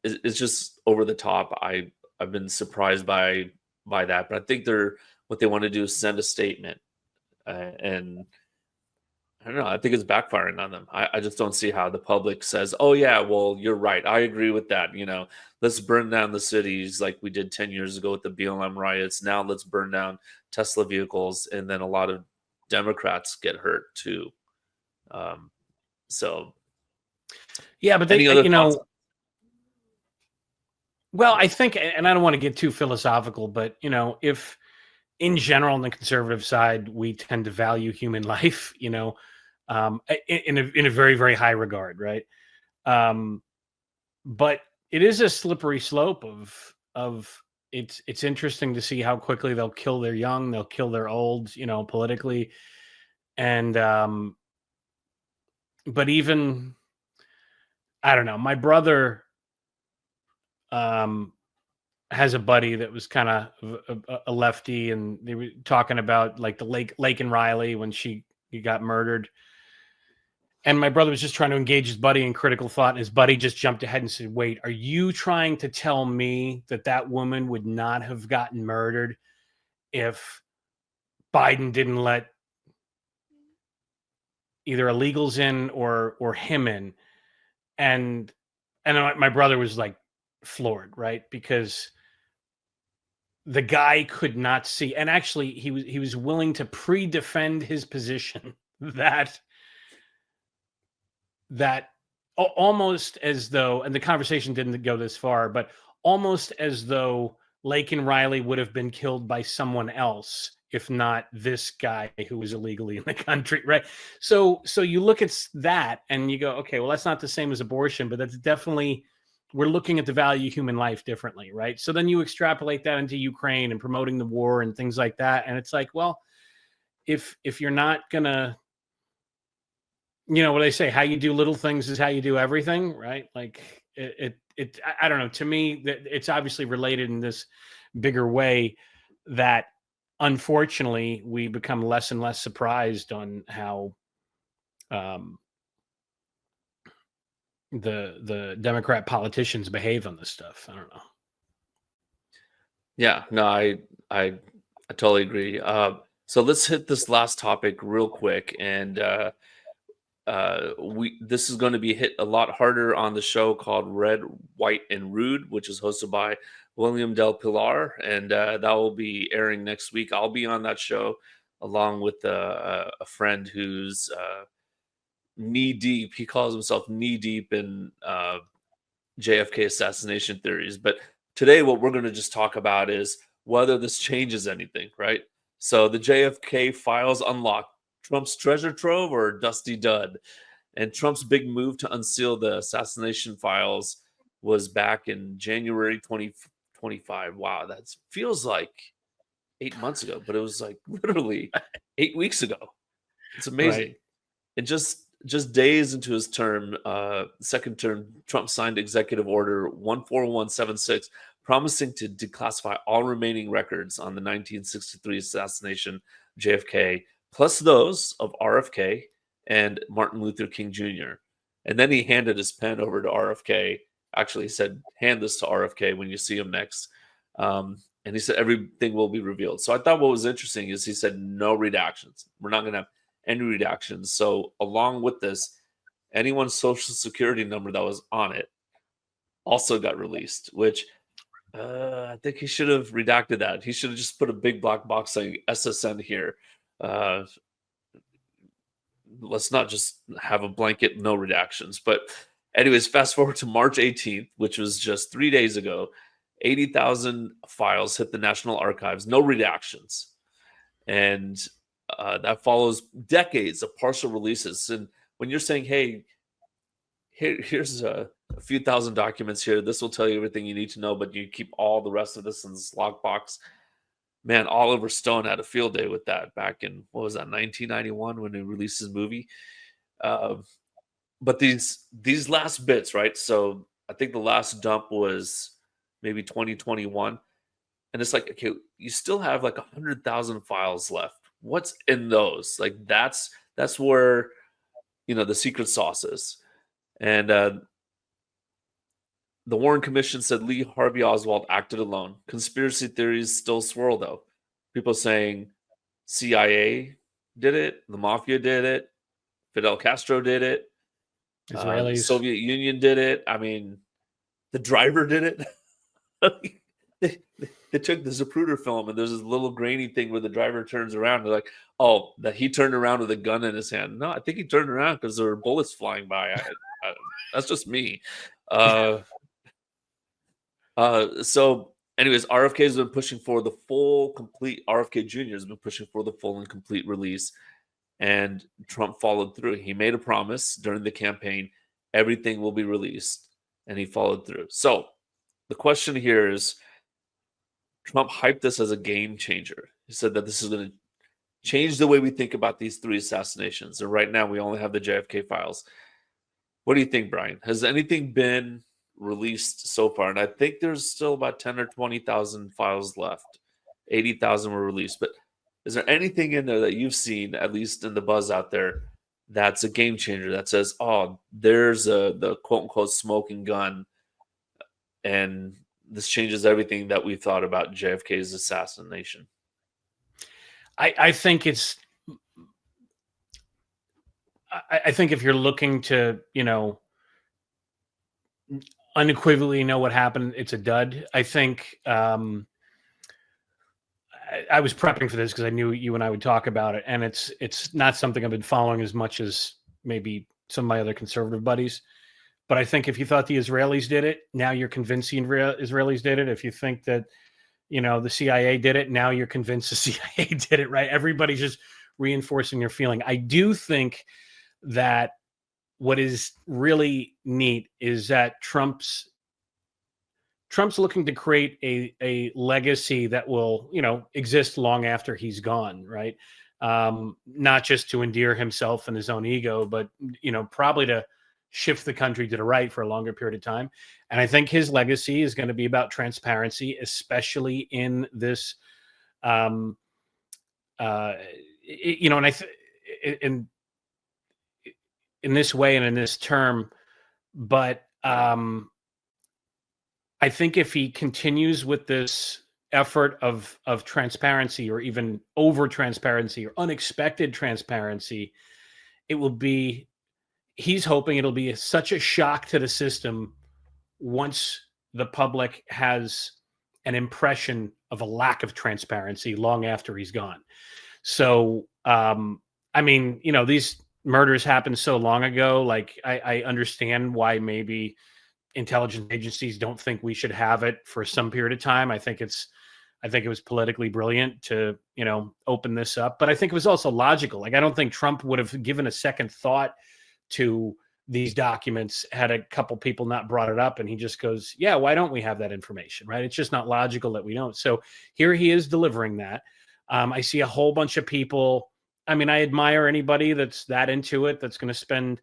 it's just over the top. I've been surprised by that, but I think what they want to do is send a statement, and I don't know. I think it's backfiring on them. I just don't see how the public says, "Oh yeah, well you're right. I agree with that." Let's burn down the cities like we did 10 years ago with the BLM riots. Now let's burn down Tesla vehicles, and then a lot of Democrats get hurt too. So yeah, but they, well, I think, and I don't want to get too philosophical, but if in general on the conservative side we tend to value human life, in a very, very high regard, right? But it is a slippery slope of it's interesting to see how quickly they'll kill their young, they'll kill their old, politically, and but even I don't know, my brother has a buddy that was kind of a lefty, and they were talking about like the Lake and Riley when he got murdered. And my brother was just trying to engage his buddy in critical thought. And his buddy just jumped ahead and said, wait, are you trying to tell me that woman would not have gotten murdered if Biden didn't let either illegals in or him in? And my brother was like floored, right? Because the guy could not see, and actually he was willing to pre-defend his position that almost as though, and the conversation didn't go this far, but almost as though Laken Riley would have been killed by someone else if not this guy who was illegally in the country, right? So you look at that and you go, okay, well, that's not the same as abortion, but that's definitely, we're looking at the value of human life differently, right? So then you extrapolate that into Ukraine and promoting the war and things like that, and it's like, well, if you're not gonna, you know what they say, how you do little things is how you do everything, right? Like I don't know. To me, it's obviously related in this bigger way that unfortunately we become less and less surprised on how the Democrat politicians behave on this stuff. I don't know. Yeah, no, I totally agree. So let's hit this last topic real quick, and this is going to be hit a lot harder on the show called Red, White, and Rude, which is hosted by William Del Pilar, and that will be airing next week. I'll be on that show along with a friend who's knee deep. He calls himself knee deep in JFK assassination theories. But today, what we're going to just talk about is whether this changes anything, right? So the JFK files unlocked Trump's treasure trove or dusty dud. And Trump's big move to unseal the assassination files was back in January 2025. Wow, that feels like 8 months ago, but it was like literally 8 weeks ago. It's amazing. Right. And just days into his term, second term, Trump signed Executive Order 14176, promising to declassify all remaining records on the 1963 assassination of JFK, plus those of RFK and Martin Luther King Jr. And then he handed his pen over to RFK. Actually, he said, hand this to RFK when you see him next. And he said, everything will be revealed. So I thought what was interesting is he said, no redactions. We're not going to have any redactions. So along with this, anyone's social security number that was on it also got released, which I think he should have redacted that. He should have just put a big black box saying SSN here. Let's not just have a blanket, no redactions. But anyways, fast forward to March 18th, which was just 3 days ago, 80,000 files hit the National Archives, no redactions. And that follows decades of partial releases. And when you're saying, hey, here's a few thousand documents here, this will tell you everything you need to know, but you keep all the rest of this in this lockbox. Man, Oliver Stone had a field day with that back in, what was that, 1991 when he released his movie. But these last bits, right? So I think the last dump was maybe 2021. And it's like, okay, you still have like 100,000 files left. What's in those? Like that's where, the secret sauce is. And the Warren Commission said Lee Harvey Oswald acted alone. Conspiracy theories still swirl, though. People saying CIA did it, the mafia did it, Fidel Castro did it, Israelis, the Soviet Union did it. I mean, the driver did it. They took the Zapruder film, and there's this little grainy thing where the driver turns around. They're like, "Oh, that he turned around with a gun in his hand." No, I think he turned around because there were bullets flying by. That's just me. So anyways, RFK has been pushing for the full, complete, RFK Jr. has been pushing for the full and complete release, and Trump followed through. He made a promise during the campaign, everything will be released, and he followed through. So the question here is, Trump hyped this as a game changer. He said that this is going to change the way we think about these three assassinations. And right now we only have the JFK files. What do you think, Brian? Has anything been released so far? And I think there's still about 10 or 20,000 files left. 80,000 were released. But is there anything in there that you've seen, at least in the buzz out there, that's a game changer that says, oh, there's the quote unquote smoking gun, and this changes everything that we thought about JFK's assassination? I think it's, I think if you're looking to, unequivocally know what happened, it's a dud. I think I was prepping for this because I knew you and I would talk about it, and it's not something I've been following as much as maybe some of my other conservative buddies. But I think if you thought the Israelis did it, now you're convinced the Israelis did it. If you think that, the CIA did it, now you're convinced the CIA did it, right? Everybody's just reinforcing their feeling. I do think that what is really neat is that Trump's looking to create a legacy that will, exist long after he's gone, right? Not just to endear himself and his own ego, but, probably to shift the country to the right for a longer period of time. And I think his legacy is going to be about transparency, especially in this, and in this way and in this term. But I think if he continues with this effort of transparency, or even over transparency or unexpected transparency, he's hoping it'll be such a shock to the system once the public has an impression of a lack of transparency long after he's gone. So, these murders happened so long ago. Like, I understand why maybe intelligence agencies don't think we should have it for some period of time. I think it was politically brilliant to, open this up, but I think it was also logical. Like, I don't think Trump would have given a second thought to these documents had a couple people not brought it up, and he just goes, yeah, why don't we have that information, right? It's just not logical that we don't. So here he is delivering that. I see a whole bunch of people. I mean, I admire anybody that's that into it, that's going to spend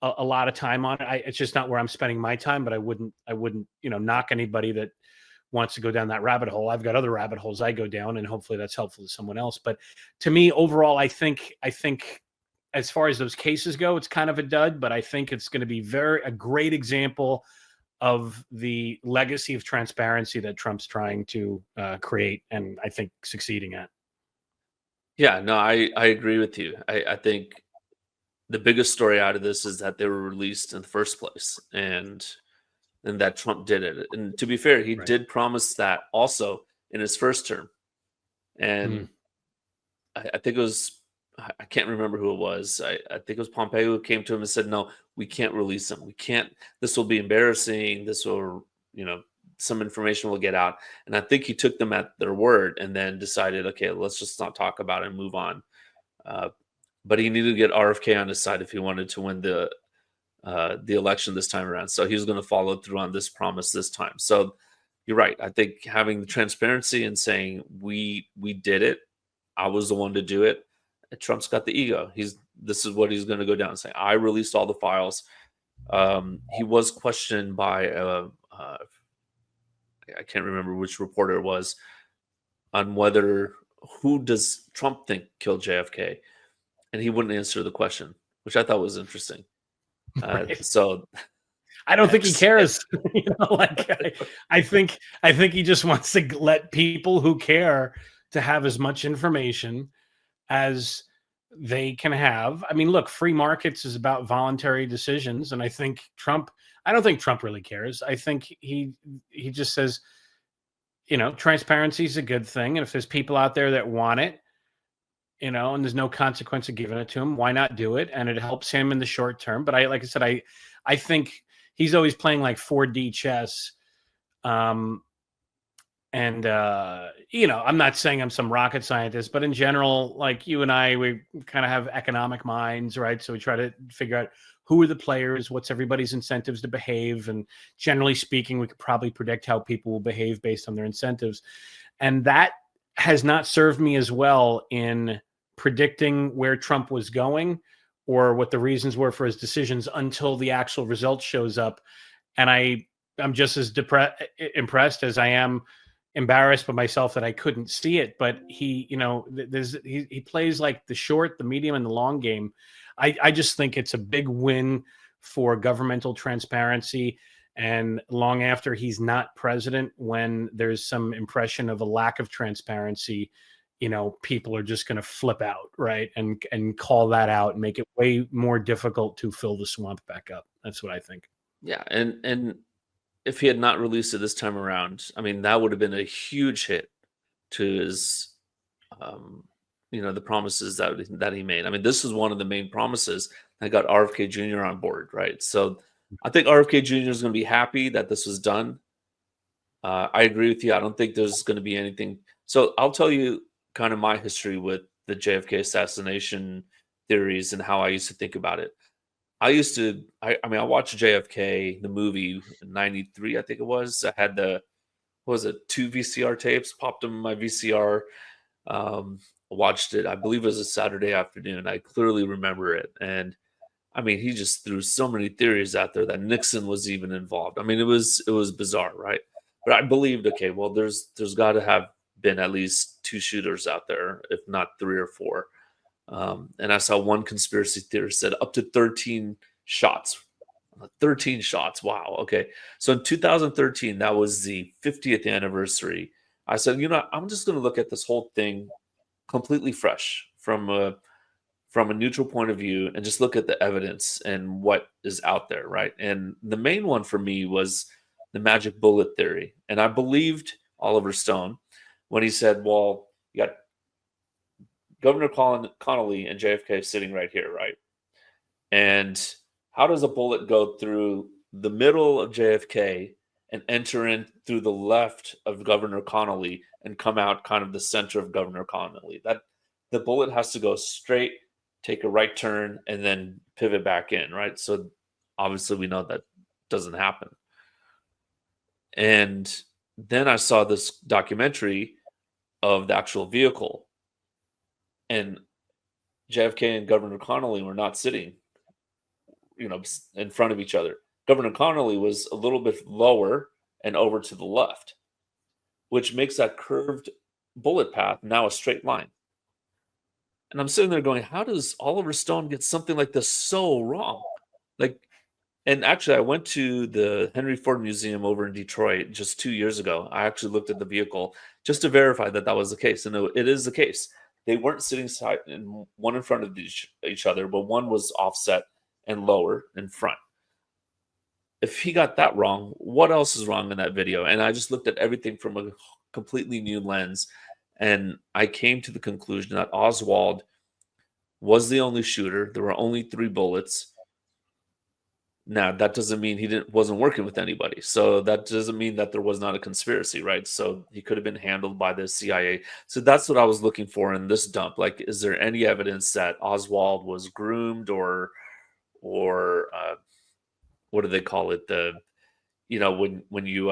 a lot of time on it. It's just not where I'm spending my time, but I wouldn't, knock anybody that wants to go down that rabbit hole. I've got other rabbit holes I go down, and hopefully that's helpful to someone else. But to me, overall, I think as far as those cases go, it's kind of a dud, but I think it's going to be a great example of the legacy of transparency that Trump's trying to create, and I think succeeding at. Yeah, no, I agree with you. I think the biggest story out of this is that they were released in the first place, and that Trump did it. And to be fair, he did promise that also in his first term. And I think it was, I can't remember who it was. I think it was Pompeo who came to him and said, no, we can't release them. We can't, this will be embarrassing. This will, some information will get out. And I think he took them at their word and then decided, okay, let's just not talk about it and move on. But he needed to get RFK on his side if he wanted to win the election this time around. So he was going to follow through on this promise this time. So you're right. I think having the transparency and saying we did it, I was the one to do it. Trump's got the ego. This is what he's going to go down and say. I released all the files. He was questioned by I can't remember which reporter it was on who does Trump think killed JFK, and he wouldn't answer the question, which I thought was interesting. So I don't think he cares. I think he just wants to let people who care to have as much information as they can have. I mean, look, free markets is about voluntary decisions, and I don't think Trump really cares. I think he just says, transparency is a good thing, and if there's people out there that want it, and there's no consequence of giving it to him, why not do it? And it helps him in the short term. But like I said, I think he's always playing like 4D chess. And, I'm not saying I'm some rocket scientist, but in general, like you and I, we kind of have economic minds, right? So we try to figure out who are the players, what's everybody's incentives to behave. And generally speaking, we could probably predict how people will behave based on their incentives. And that has not served me as well in predicting where Trump was going or what the reasons were for his decisions until the actual result shows up. And I'm just as impressed as I am embarrassed by myself that I couldn't see it. But he plays like the short, the medium, and the long game. I just think it's a big win for governmental transparency. And long after he's not president, when there's some impression of a lack of transparency, people are just going to flip out, right? And call that out and make it way more difficult to fill the swamp back up. That's what I think. Yeah. And if he had not released it this time around, I mean, that would have been a huge hit to his the promises that he made. I mean, this is one of the main promises that got RFK Jr. on board, right? So I think RFK Jr. is going to be happy that this was done. I agree with you. I don't think there's going to be anything. So I'll tell you kind of my history with the JFK assassination theories and how I used to think about it. I mean, I watched JFK, the movie in 93, I think it was. I had what was it, 2 VCR tapes, popped them in my VCR, watched it. I believe it was a Saturday afternoon. I clearly remember it. And I mean, he just threw so many theories out there that Nixon was even involved. I mean, it was bizarre, right? But I believed, okay, well, there's got to have been at least 2 shooters out there, if not 3 or 4. And I saw one conspiracy theorist said up to 13 shots. 13 shots. Wow. Okay. So in 2013, that was the 50th anniversary. I said, I'm just going to look at this whole thing completely fresh from a neutral point of view and just look at the evidence and what is out there, right? And the main one for me was the magic bullet theory. And I believed Oliver Stone when he said, well, you got Governor Connolly and JFK sitting right here, right? And how does a bullet go through the middle of JFK and enter in through the left of Governor Connolly and come out kind of the center of Governor Connolly? That the bullet has to go straight, take a right turn, and then pivot back in, right? So obviously we know that doesn't happen. And then I saw this documentary of the actual vehicle, and JFK and Governor Connolly were not sitting, in front of each other. Governor Connolly was a little bit lower and over to the left, which makes that curved bullet path now a straight line. And I'm sitting there going, how does Oliver Stone get something like this so wrong? And actually, I went to the Henry Ford Museum over in Detroit just 2 years ago. I actually looked at the vehicle just to verify that that was the case. And it is the case. They weren't sitting one in front of each other, but one was offset and lower in front. If he got that wrong, what else is wrong in that video? And I just looked at everything from a completely new lens. And I came to the conclusion that Oswald was the only shooter. There were only 3 bullets. Now, that doesn't mean he wasn't working with anybody. So that doesn't mean that there was not a conspiracy, right? So he could have been handled by the CIA. So that's what I was looking for in this dump. Like, is there any evidence that Oswald was groomed or what do they call it? When you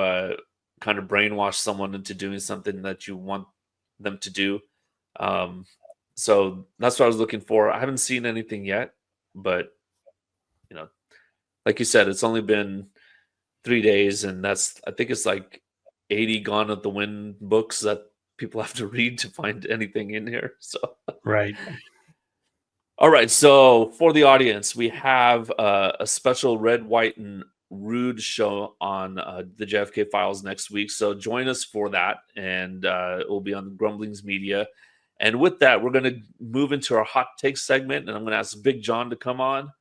kind of brainwash someone into doing something that you want them to do. So that's what I was looking for. I haven't seen anything yet, but like you said, it's only been 3 days, and I think it's like 80 Gone with the Wind books that people have to read to find anything in here. So right. All right. So for the audience, we have a special Red, White, and Rude show on the JFK Files next week. So join us for that, and it will be on the Grumblings Media. And with that, we're going to move into our hot take segment, and I'm going to ask Big John to come on.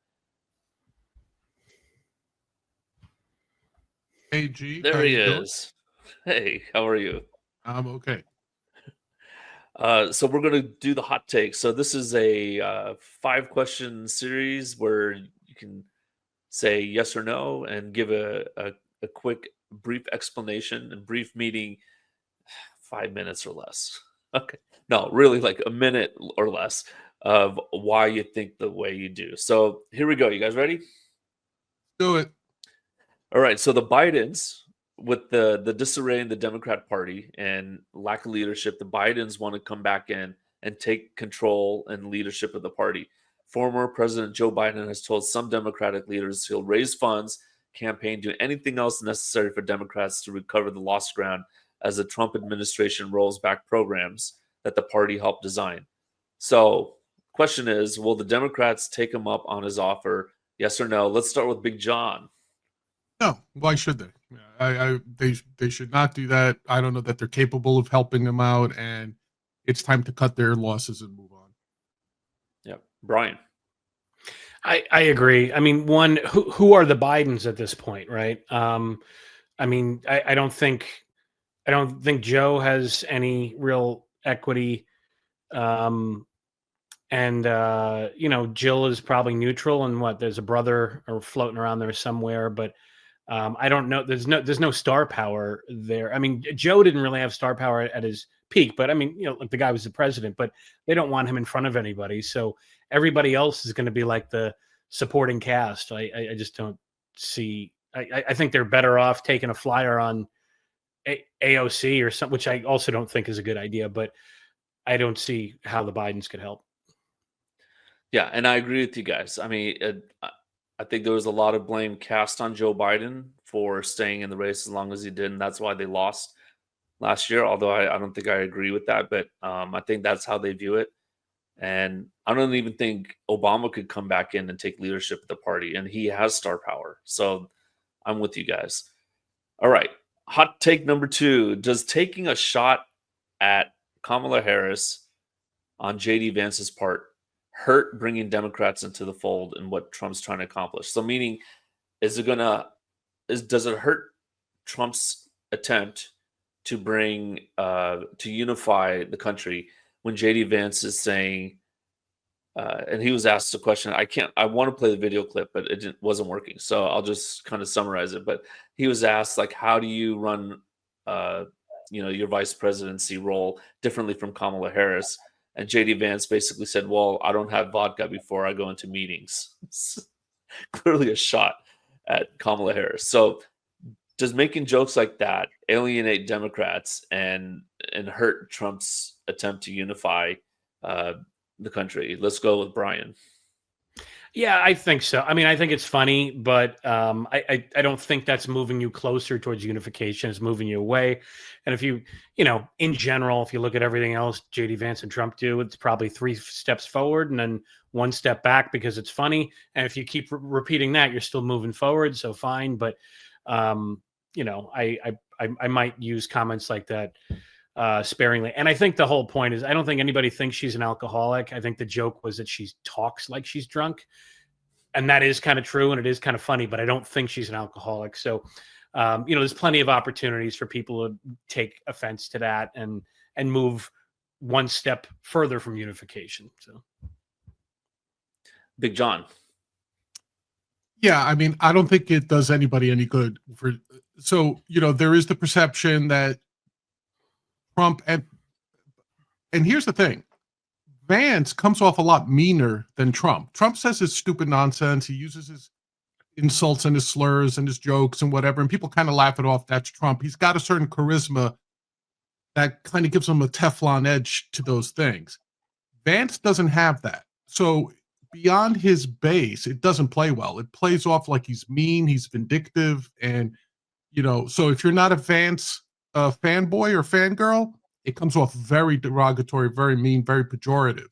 Hey, G. There he is. Hey, how are you? I'm okay. So we're going to do the hot take. So this is a 5-question series where you can say yes or no and give a quick, brief explanation. And brief meaning 5 minutes or less. Okay. No, really like a minute or less of why you think the way you do. So here we go. You guys ready? Do it. All right, so the Bidens, with the disarray in the Democrat Party and lack of leadership, the Bidens want to come back in and take control and leadership of the party. Former President Joe Biden has told some Democratic leaders he'll raise funds, campaign, do anything else necessary for Democrats to recover the lost ground as the Trump administration rolls back programs that the party helped design. So, question is, will the Democrats take him up on his offer? Yes or no? Let's start with Big John. No, why should they? They should not do that. I don't know that they're capable of helping them out, and it's time to cut their losses and move on. Yeah, Brian. I agree. I mean, who are the Bidens at this point, right? I mean, I don't think Joe has any real equity. And Jill is probably neutral, and there's a brother or floating around there somewhere, but I don't know. There's no star power there. I mean, Joe didn't really have star power at his peak, but I mean, like the guy was the president, but they don't want him in front of anybody. So everybody else is going to be like the supporting cast. I just don't see. I think they're better off taking a flyer on AOC or something, which I also don't think is a good idea, but I don't see how the Bidens could help. Yeah, and I agree with you guys. I mean, I think there was a lot of blame cast on Joe Biden for staying in the race as long as he did, and that's why they lost last year. Although I don't think I agree with that, but I think that's how they view it. And I don't even think Obama could come back in and take leadership of the party, and he has star power. So I'm with you guys. All right, hot take number 2: does taking a shot at Kamala Harris on JD Vance's part hurt bringing Democrats into the fold and what Trump's trying to accomplish? So meaning, does it hurt Trump's attempt to bring to unify the country when JD Vance is saying, and he was asked a question, I want to play the video clip, but it wasn't working. So I'll just kind of summarize it. But he was asked, like, how do you run your vice presidency role differently from Kamala Harris? And JD Vance basically said, well, I don't have vodka before I go into meetings. Clearly a shot at Kamala Harris. So does making jokes like that alienate Democrats and hurt Trump's attempt to unify the country? Let's go with Brian. Yeah, I think so. I mean, I think it's funny, but I don't think that's moving you closer towards unification. It's moving you away. And if you in general, if you look at everything else JD Vance and Trump do, it's probably 3 steps forward and then 1 step back because it's funny. And if you keep repeating that, you're still moving forward. So fine. But, I might use comments like that sparingly. And I think the whole point is I don't think anybody thinks she's an alcoholic. I think the joke was that she talks like she's drunk, and that is kind of true and it is kind of funny, but I don't think she's an alcoholic. So there's plenty of opportunities for people to take offense to that and move 1 step further from unification. So Big John. Yeah, I mean, I don't think it does anybody any good. There is the perception that Trump and here's the thing, Vance comes off a lot meaner than Trump. Trump says his stupid nonsense. He uses his insults and his slurs and his jokes and whatever, and people kind of laugh it off. That's Trump. He's got a certain charisma that kind of gives him a Teflon edge to those things. Vance doesn't have that. So beyond his base, it doesn't play well. It plays off like he's mean, he's vindictive, and so if you're not a Vance fanboy or fangirl, it comes off very derogatory, very mean, very pejorative.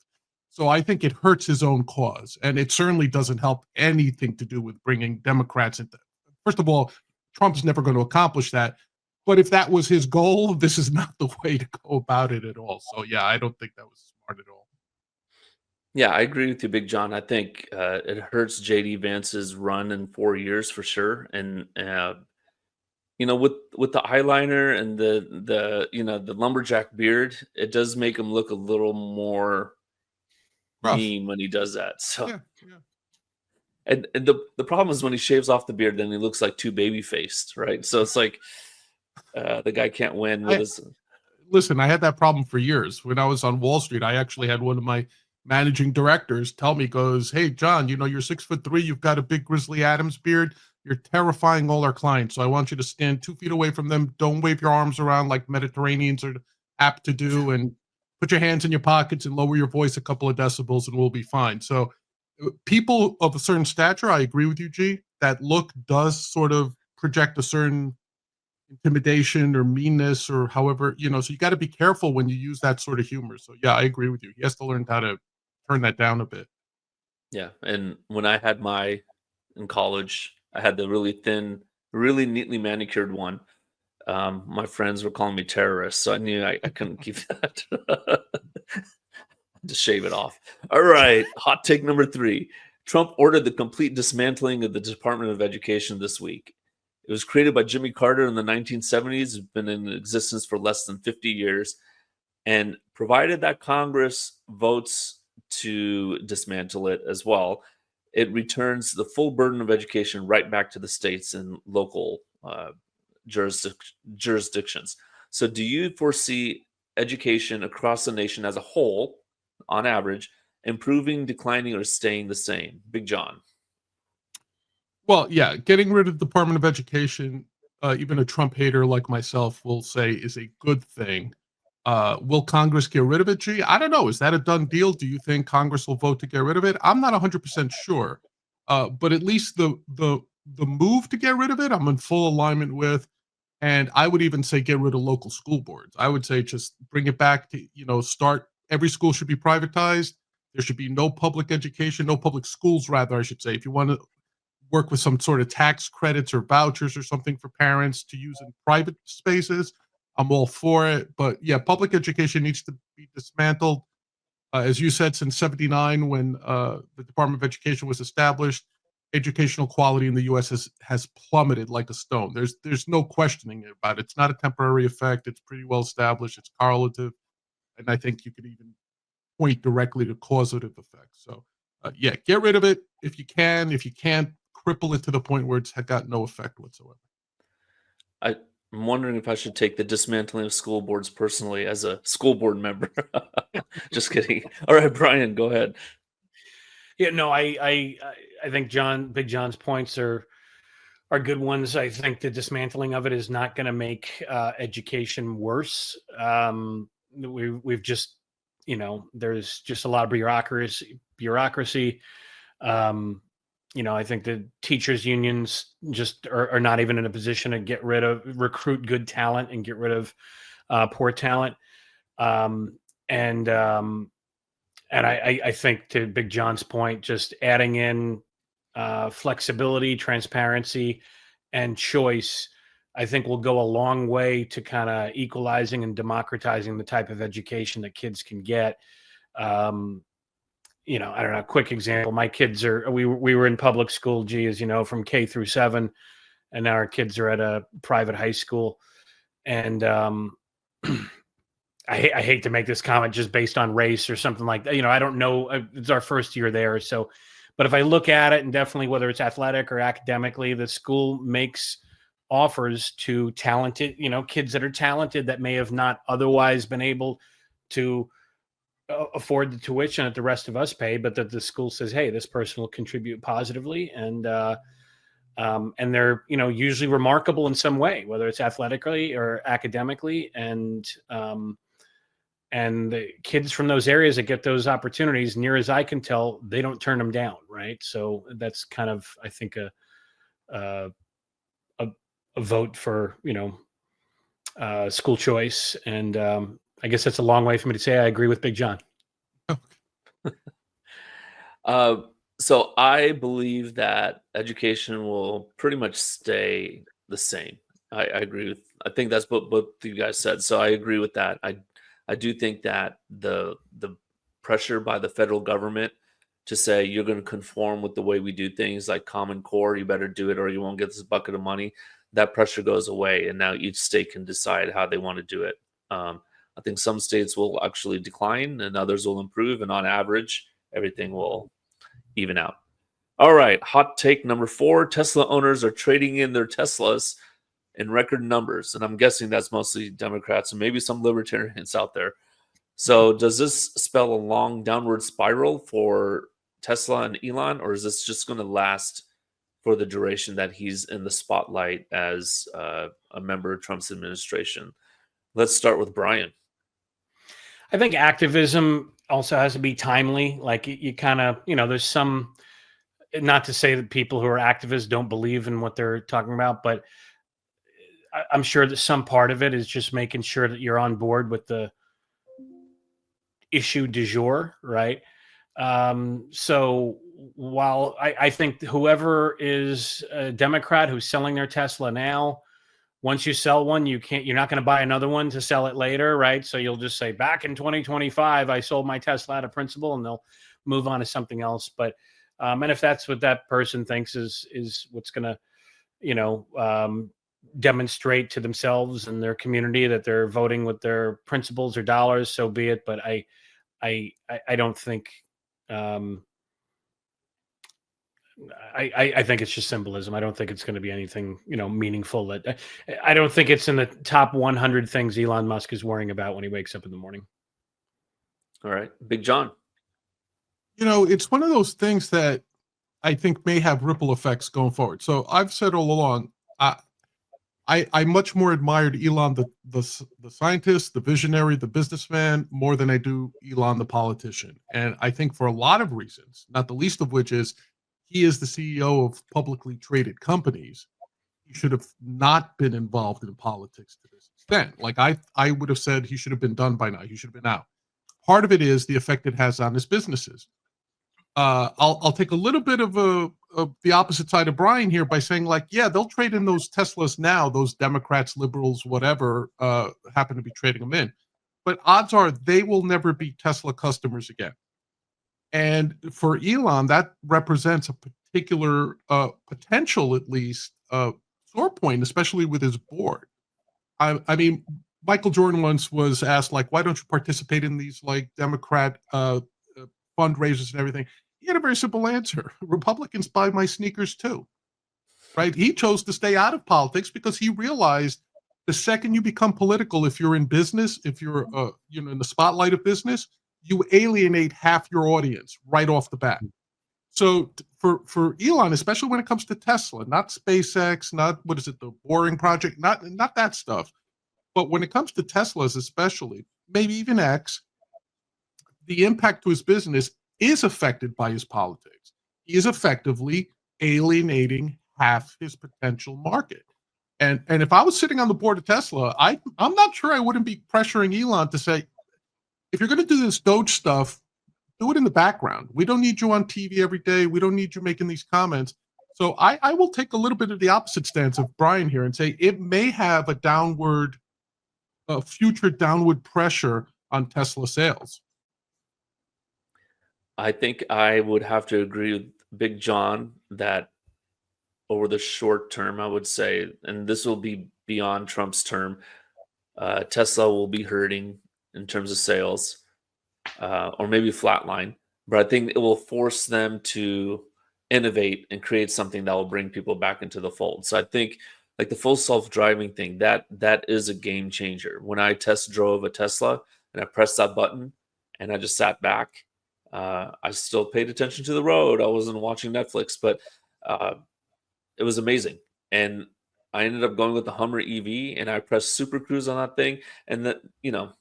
So I think it hurts his own cause, and it certainly doesn't help anything to do with bringing Democrats into. First of all, Trump's never going to accomplish that. But if that was his goal, this is not the way to go about it at all. So yeah, I don't think that was smart at all. Yeah, I agree with you, Big John. I think it hurts JD Vance's run in 4 years for sure, and with the eyeliner and the lumberjack beard, it does make him look a little more Rough. mean when he does that. So, Yeah. and the problem is when he shaves off the beard, then he looks like too baby faced, right? So it's like the guy can't win with his. Listen, I had that problem for years. When I was on Wall Street, I actually had one of my managing directors tell me, goes, "Hey, John, you're 6'3", you've got a big Grizzly Adams beard. You're terrifying all our clients. So I want you to stand 2 feet away from them. Don't wave your arms around like Mediterraneans are apt to do, and put your hands in your pockets and lower your voice a couple of decibels and we'll be fine." So people of a certain stature, I agree with you, G, that look does sort of project a certain intimidation or meanness or however, so you got to be careful when you use that sort of humor. So yeah, I agree with you. He has to learn how to turn that down a bit. Yeah, and when I had in college, I had the really thin, really neatly manicured one. My friends were calling me terrorist, so I knew I couldn't keep that. To shave it off. All right, hot take number 3. Trump ordered the complete dismantling of the Department of Education this week. It was created by Jimmy Carter in the 1970s. It's been in existence for less than 50 years. And provided that Congress votes to dismantle it as well, it returns the full burden of education right back to the states and local jurisdictions. So, do you foresee education across the nation as a whole, on average, improving, declining, or staying the same? Big John. Well, yeah, getting rid of the Department of Education, even a Trump hater like myself will say is a good thing. Will Congress get rid of it, G? I don't know. Is that a done deal? Do you think Congress will vote to get rid of it? I'm not 100% sure. But at least the move to get rid of it, I'm in full alignment with. And I would even say get rid of local school boards. I would say just bring it back to, start, every school should be privatized. There should be no public education, no public schools, rather, I should say. If you want to work with some sort of tax credits or vouchers or something for parents to use in private spaces, I'm all for it. But yeah, public education needs to be dismantled. As you said, since '79, when the Department of Education was established, educational quality in the U.S. has plummeted like a stone. There's no questioning about it. It's not a temporary effect. It's pretty well established. It's correlative, and I think you could even point directly to causative effects. So, yeah, get rid of it if you can. If you can't, cripple it to the point where it's got no effect whatsoever. I'm wondering if I should take the dismantling of school boards personally as a school board member. Just kidding. All right, Brian, go ahead. Yeah, no, I think Big John's points are good ones. I think the dismantling of it is not going to make education worse. We've just, there's just a lot of bureaucracy. I think the teachers unions just are not even in a position to recruit good talent and get rid of poor talent. And I think, to Big John's point, just adding in flexibility, transparency, and choice, I think will go a long way to kind of equalizing and democratizing the type of education that kids can get. I don't know, quick example. My kids we were in public school, G, as you know, from K through 7, and now our kids are at a private high school. And I hate to make this comment just based on race or something like that. I don't know. It's our first year there. So, but if I look at it, and definitely whether it's athletic or academically, the school makes offers to talented, kids that are talented that may have not otherwise been able to afford the tuition that the rest of us pay, but that the school says, hey, this person will contribute positively. And they're, usually remarkable in some way, whether it's athletically or academically. And the kids from those areas that get those opportunities, near as I can tell, they don't turn them down. Right. So that's kind of, I think, a vote for, school choice. And I guess that's a long way for me to say I agree with Big John. So I believe that education will pretty much stay the same. I agree with. I think that's what both you guys said. So I agree with that. I do think that the pressure by the federal government to say you're going to conform with the way we do things, like Common Core, you better do it or you won't get this bucket of money. That pressure goes away, and now each state can decide how they want to do it. I think some states will actually decline and others will improve, and on average, everything will even out. All right, hot take number 4. Tesla owners are trading in their Teslas in record numbers, and I'm guessing that's mostly Democrats and maybe some libertarians out there. So does this spell a long downward spiral for Tesla and Elon, or is this just going to last for the duration that he's in the spotlight as a member of Trump's administration? Let's start with Brian. I think activism also has to be timely. Like you kind of, there's some, not to say that people who are activists don't believe in what they're talking about, but I'm sure that some part of it is just making sure that you're on board with the issue du jour, right? So while I think whoever is a Democrat who's selling their Tesla now, once you sell one, you're not going to buy another one to sell it later, right? So you'll just say, back in 2025, I sold my Tesla out of principle, and they'll move on to something else. But and if that's what that person thinks is what's going to, demonstrate to themselves and their community that they're voting with their principles or dollars, so be it. But I don't think. I think it's just symbolism. I don't think it's going to be anything, meaningful. That I don't think it's in the top 100 things Elon Musk is worrying about when he wakes up in the morning. All right, Big John. It's one of those things that I think may have ripple effects going forward. So I've said all along, I much more admired Elon, the scientist, the visionary, the businessman, more than I do Elon, the politician. And I think for a lot of reasons, not the least of which is he is the CEO of publicly traded companies. He should have not been involved in politics to this extent. Like I would have said he should have been done by now. He should have been out. Part of it is the effect it has on his businesses. I'll take a little bit of the opposite side of Brian here by saying, like, yeah, they'll trade in those Teslas now, those Democrats, liberals, whatever, happen to be trading them in. But odds are they will never be Tesla customers again. And for Elon, that represents a particular potential, at least, sore point, especially with his board. I mean, Michael Jordan once was asked, like, why don't you participate in these, like, Democrat fundraisers and everything? He had a very simple answer. Republicans buy my sneakers too, right? He chose to stay out of politics because he realized the second you become political, if you're in business, if you're in the spotlight of business, you alienate half your audience right off the bat. So for Elon, especially when it comes to Tesla, not SpaceX, not the Boring Project, not that stuff, but when it comes to Teslas, especially, maybe even X, the impact to his business is affected by his politics. He is effectively alienating half his potential market. And if I was sitting on the board of Tesla, I'm not sure I wouldn't be pressuring Elon to say, if you're going to do this Doge stuff, do it in the background. We don't need you on TV every day. We don't need you making these comments. So I will take a little bit of the opposite stance of Brian here and say it may have a future downward pressure on Tesla sales. I think I would have to agree with Big John that over the short term, I would say, and this will be beyond Trump's term, Tesla will be hurting in terms of sales, or maybe flatline. But I think it will force them to innovate and create something that will bring people back into the fold. So I think, like the full self-driving thing, that is a game changer. When I test drove a Tesla and I pressed that button and I just sat back, I still paid attention to the road. I wasn't watching Netflix, but it was amazing. And I ended up going with the Hummer EV, and I pressed Super Cruise on that thing, and that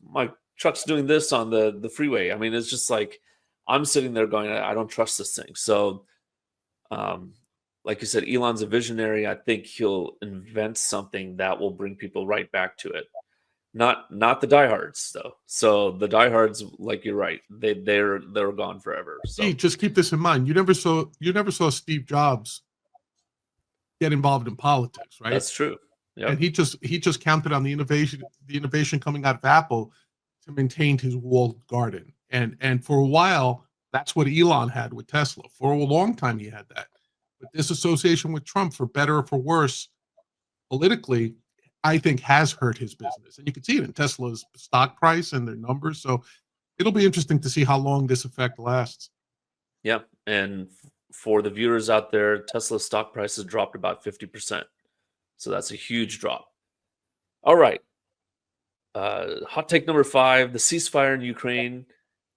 my truck's doing this on the freeway. I mean, it's just like I'm sitting there going, I don't trust this thing. So, like you said, Elon's a visionary. I think he'll invent something that will bring people right back to it. Not the diehards though. So the diehards, like you're right, they're gone forever. So just keep this in mind. You never saw Steve Jobs get involved in politics, right? That's true. Yeah. And he just counted on the innovation coming out of Apple to maintain his walled garden. And for a while, that's what Elon had with Tesla. For a long time, he had that. But this association with Trump, for better or for worse, politically, I think has hurt his business. And you can see it in Tesla's stock price and their numbers. So it'll be interesting to see how long this effect lasts. Yeah. And for the viewers out there, Tesla's stock price has dropped about 50%. So that's a huge drop. All right. Hot take number 5, the ceasefire in Ukraine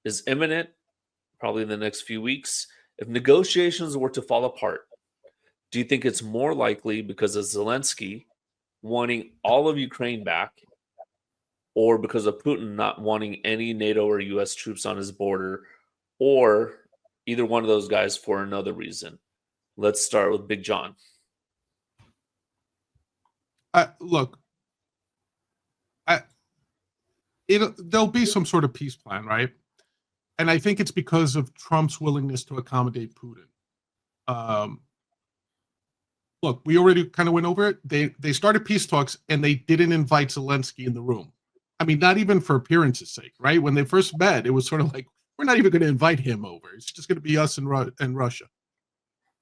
is imminent, probably in the next few weeks. If negotiations were to fall apart, do you think it's more likely because of Zelensky wanting all of Ukraine back, or because of Putin not wanting any NATO or US troops on his border, or either one of those guys for another reason? Let's start with Big John. Look, there'll be some sort of peace plan, right? And I think it's because of Trump's willingness to accommodate Putin. Look, we already kind of went over it. They started peace talks and they didn't invite Zelensky in the room. I mean, not even for appearance's sake, right? When they first met, it was sort of like, we're not even going to invite him over. It's just going to be us and Russia.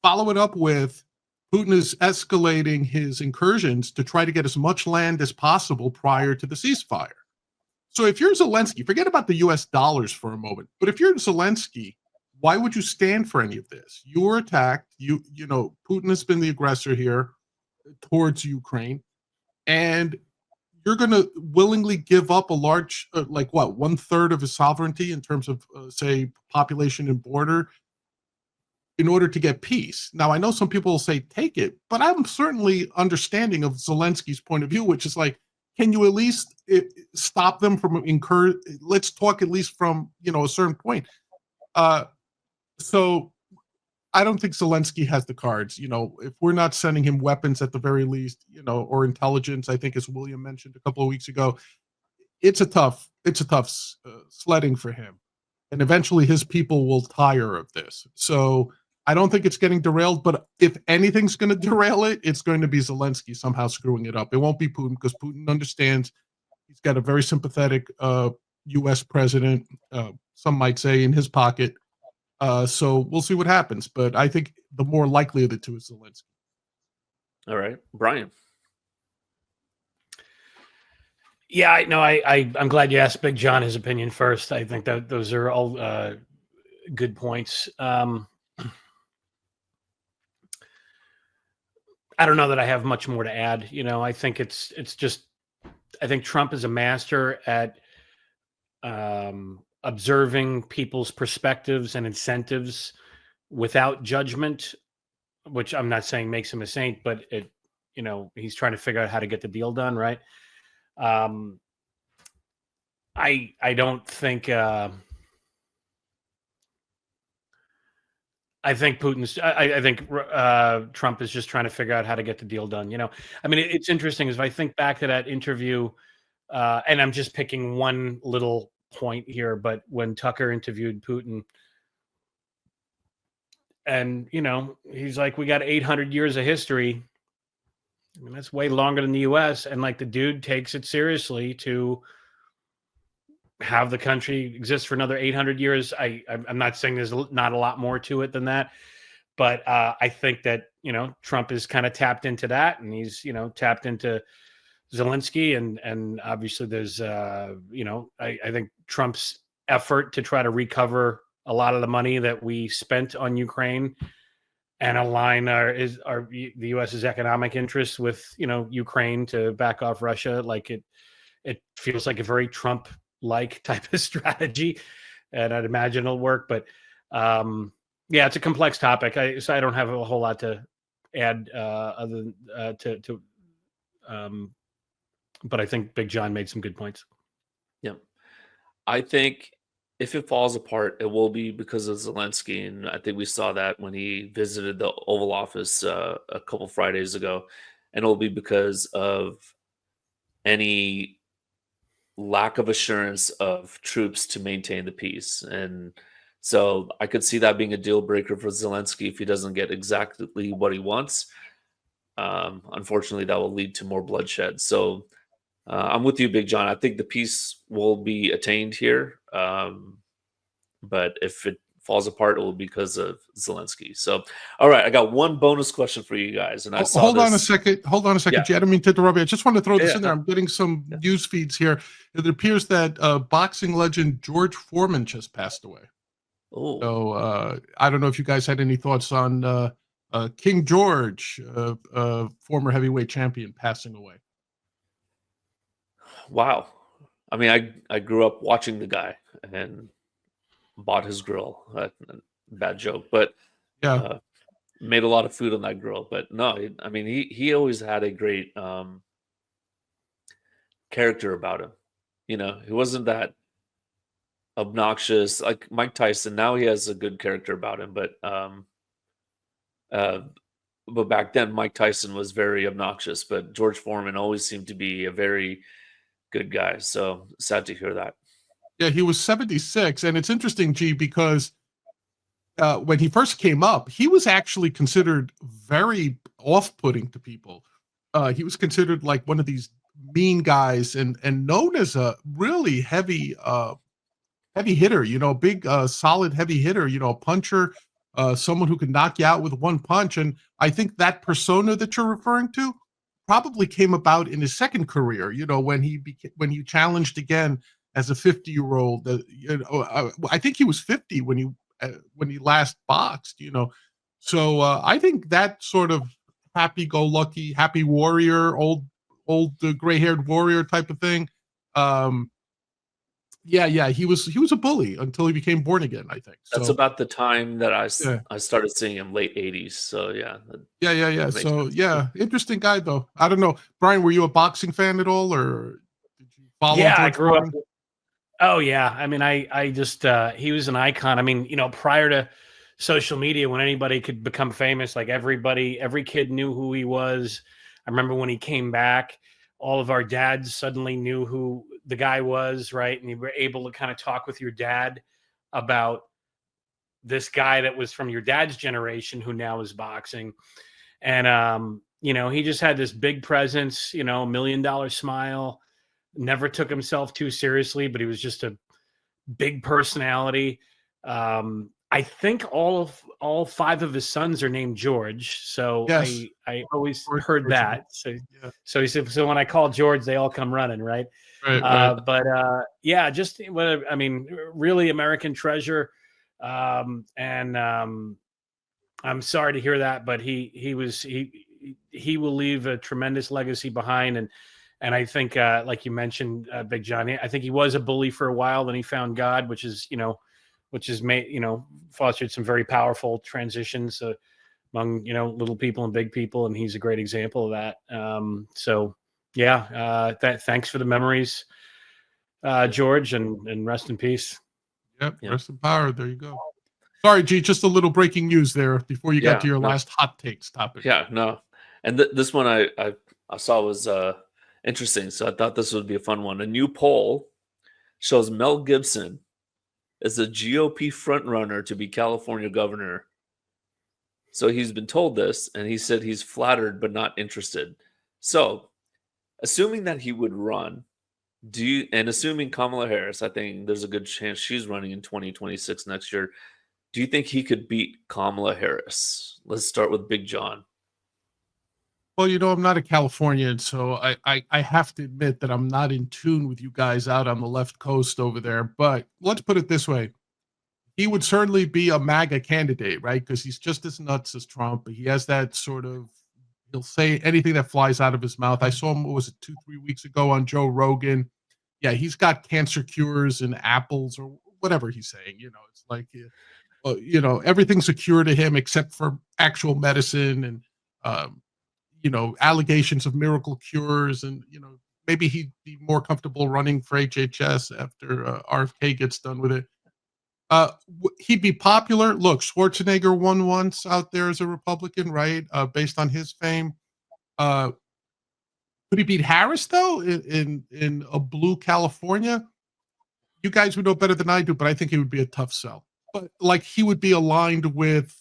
Follow it up with Putin is escalating his incursions to try to get as much land as possible prior to the ceasefire. So if you're Zelensky, forget about the US dollars for a moment, but if you're Zelensky, why would you stand for any of this? You were attacked. You know, Putin has been the aggressor here towards Ukraine, and you're going to willingly give up a large, like what, 1/3 of his sovereignty in terms of, say, population and border in order to get peace. Now, I know some people will say, take it, but I'm certainly understanding of Zelensky's point of view, which is like, can you at least stop them from let's talk at least from, a certain point. So I don't think Zelensky has the cards. If we're not sending him weapons at the very least, or intelligence, I think as William mentioned a couple of weeks ago, it's a tough sledding for him. And eventually his people will tire of this. So I don't think it's getting derailed, but if anything's going to derail it, it's going to be Zelensky somehow screwing it up. It won't be Putin, because Putin understands he's got a very sympathetic U.S. president, some might say, in his pocket. So we'll see what happens. But I think the more likely of the two is Zelensky. All right. Brian. Yeah, I'm glad you asked Big John his opinion first. I think that those are all good points. I don't know that I have much more to add. I think it's just, I think Trump is a master at observing people's perspectives and incentives without judgment, which I'm not saying makes him a saint, but he's trying to figure out how to get the deal done, right? I don't think I think Trump is just trying to figure out how to get the deal done. I mean, it's interesting if I think back to that interview, and I'm just picking one little point here, but when Tucker interviewed Putin, and he's like, we got 800 years of history. I mean, that's way longer than the US. And like, the dude takes it seriously to have the country exist for another 800 years. I'm not saying there's not a lot more to it than that, but I think that, Trump is kind of tapped into that, and he's, tapped into Zelensky, and obviously there's, I think Trump's effort to try to recover a lot of the money that we spent on Ukraine and align the U.S.'s economic interests with, Ukraine to back off Russia. Like it feels like a very Trump-like type of strategy, and I'd imagine it'll work. But yeah, it's a complex topic. So I don't have a whole lot to add other than but I think Big John made some good points. Yeah, I think if it falls apart, it will be because of Zelensky, and I think we saw that when he visited the Oval Office a couple Fridays ago, and it'll be because of any lack of assurance of troops to maintain the peace. And so I could see that being a deal breaker for Zelensky if he doesn't get exactly what he wants. Unfortunately, that will lead to more bloodshed. So I'm with you, Big John. I think the peace will be attained here. But if it falls apart, it will be because of Zelensky. So, all right, I got one bonus question for you guys. And I saw Hold on a second, Yeah. Jed. I mean to interrupt you. I just want to throw this Yeah, in there. I'm getting some news feeds here. It appears that boxing legend George Foreman just passed away. Oh, So I don't know if you guys had any thoughts on King George, former heavyweight champion, passing away. wow. I mean, I grew up watching the guy and bought his grill. Bad joke, but Yeah. made a lot of food on that grill. But no, I mean, he always had a great character about him. He wasn't that obnoxious like Mike Tyson. Now he has a good character about him, but back then Mike Tyson was very obnoxious. But George Foreman always seemed to be a very good guy. So sad to hear that. Yeah, he was 76. And it's interesting, G, because when he first came up, he was actually considered very off-putting to people. He was considered like one of these mean guys and known as a really heavy hitter, big, solid, heavy hitter, puncher. someone who can knock you out with one punch. And I think that persona that you're referring to probably came about in his second career. When he challenged again as a 50-year-old. I think he was 50 when he last boxed. So I think that sort of happy-go-lucky, happy warrior, old gray-haired warrior type of thing. Yeah, he was a bully until he became born again, I think. That's So about the time that yeah. I started seeing him, late 80s. So yeah. Yeah. makes So sense. yeah, interesting guy though. I don't know, Brian, were you a boxing fan at all, or did you follow Yeah, I George grew up. Foreman? Oh yeah, I mean, I just he was an icon. I mean, prior to social media, when anybody could become famous, like every kid knew who he was. I remember when he came back, all of our dads suddenly knew who the guy was, right? And you were able to kind of talk with your dad about this guy that was from your dad's generation who now is boxing. And he just had this big presence, $1 million smile, never took himself too seriously, but he was just a big personality. I think all five of his sons are named George. So Yes. I always George- heard George- that. So he said, so when I call George, they all come running, right? Right. But yeah, just I mean, really American treasure. And I'm sorry to hear that, but he will leave a tremendous legacy behind. And I think, like you mentioned, Big John, I think he was a bully for a while. Then he found God, which has made, fostered some very powerful transitions among, little people and big people. And he's a great example of that. So yeah, thanks for the memories, George, and rest in peace. Yep. Yeah. Rest in power. There you go. Sorry, G, just a little breaking news there before you got to your last hot takes topic. Yeah, no. And this one I saw was interesting, so I thought this would be a fun one. A new poll shows Mel Gibson as a GOP frontrunner to be California governor. So he's been told this, and he said he's flattered but not interested. So, assuming that he would run, and assuming Kamala Harris, I think there's a good chance she's running in 2026 next year. Do you think he could beat Kamala Harris? Let's start with Big John. Well, I'm not a Californian, so I have to admit that I'm not in tune with you guys out on the left coast over there. But let's put it this way. He would certainly be a MAGA candidate, right? Because he's just as nuts as Trump. He has that sort of, he'll say anything that flies out of his mouth. I saw him, what was it, 2-3 weeks ago on Joe Rogan. Yeah, he's got cancer cures and apples or whatever he's saying. It's like, everything's a cure to him except for actual medicine and, allegations of miracle cures. And, maybe he'd be more comfortable running for HHS after RFK gets done with it. He'd be popular. Look, Schwarzenegger won once out there as a Republican, right? Based on his fame. Could he beat Harris though in a blue California? You guys would know better than I do, but I think it would be a tough sell. But like he would be aligned with,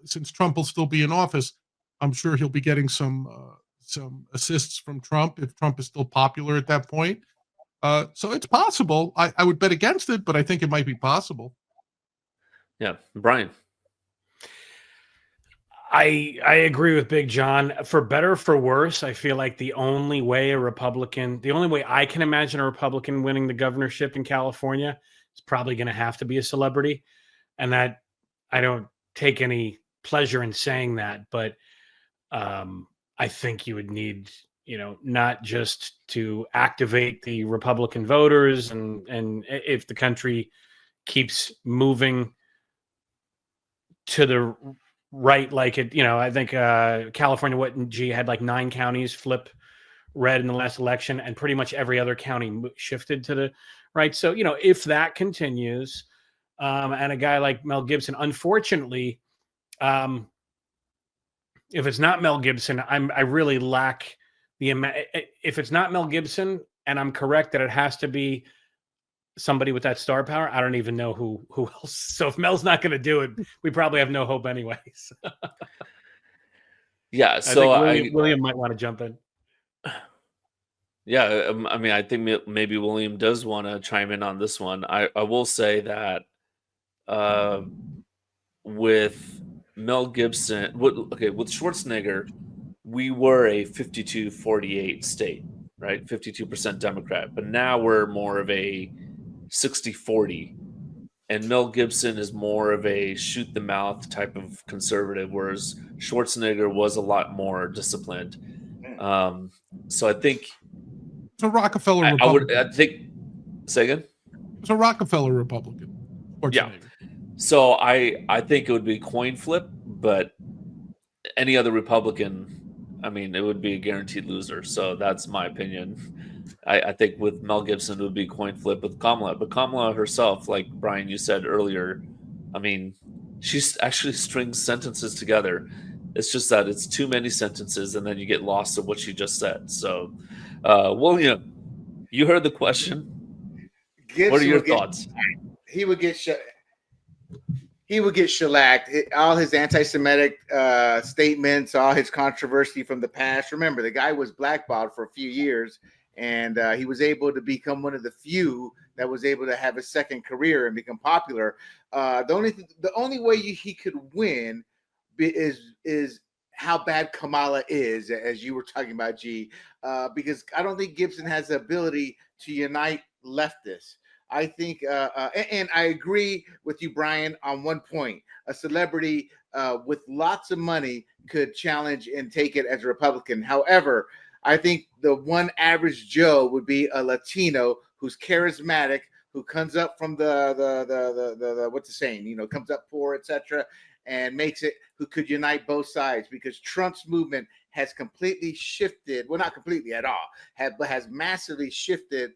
since Trump will still be in office, I'm sure he'll be getting some assists from Trump if Trump is still popular at that point. So it's possible. I would bet against it, but I think it might be possible. Yeah, Brian. I agree with Big John. For better or for worse, I feel like the only way I can imagine a Republican winning the governorship in California is probably going to have to be a celebrity. And that I don't take any pleasure in saying that, but I think you would need, not just to activate the Republican voters and if the country keeps moving to the right, like it, I think California, had like 9 counties flip red in the last election, and pretty much every other county shifted to the right. So, if that continues, and a guy like Mel Gibson, unfortunately, if it's not Mel Gibson, I really lack if it's not Mel Gibson, and I'm correct that it has to be somebody with that star power, I don't even know who else. So if Mel's not going to do it, we probably have no hope anyways. Yeah, so I think William might want to jump in. Yeah, I mean, I think maybe William does want to chime in on this one. I will say that with Mel Gibson, with Schwarzenegger, we were a 52-48 state, right? 52% Democrat, but now we're more of a 60-40. And Mel Gibson is more of a shoot the mouth type of conservative, whereas Schwarzenegger was a lot more disciplined. So I think It's a Rockefeller I Republican. think. Say again. It's a Rockefeller Republican. Yeah. So I think it would be coin flip, but any other Republican, I mean, it would be a guaranteed loser. So that's my opinion. I think with Mel Gibson, it would be coin flip with Kamala. But Kamala herself, like Brian, you said earlier, I mean, she's actually strings sentences together. It's just that it's too many sentences, and then you get lost in what she just said. So, William, you heard the question. Gibson what are your thoughts? He would get shellacked. All his anti-Semitic statements, all his controversy from the past. Remember, the guy was blackballed for a few years, and he was able to become one of the few that was able to have a second career and become popular. The only way he could win is how bad Kamala is, as you were talking about, G, because I don't think Gibson has the ability to unite leftists. I think, and I agree with you, Brian, on one point. A celebrity with lots of money could challenge and take it as a Republican. However, I think the one average Joe would be a Latino who's charismatic, who comes up from the what's the saying, comes up poor, etc., and makes it, who could unite both sides, because Trump's movement has completely shifted, well, not completely at all, but has massively shifted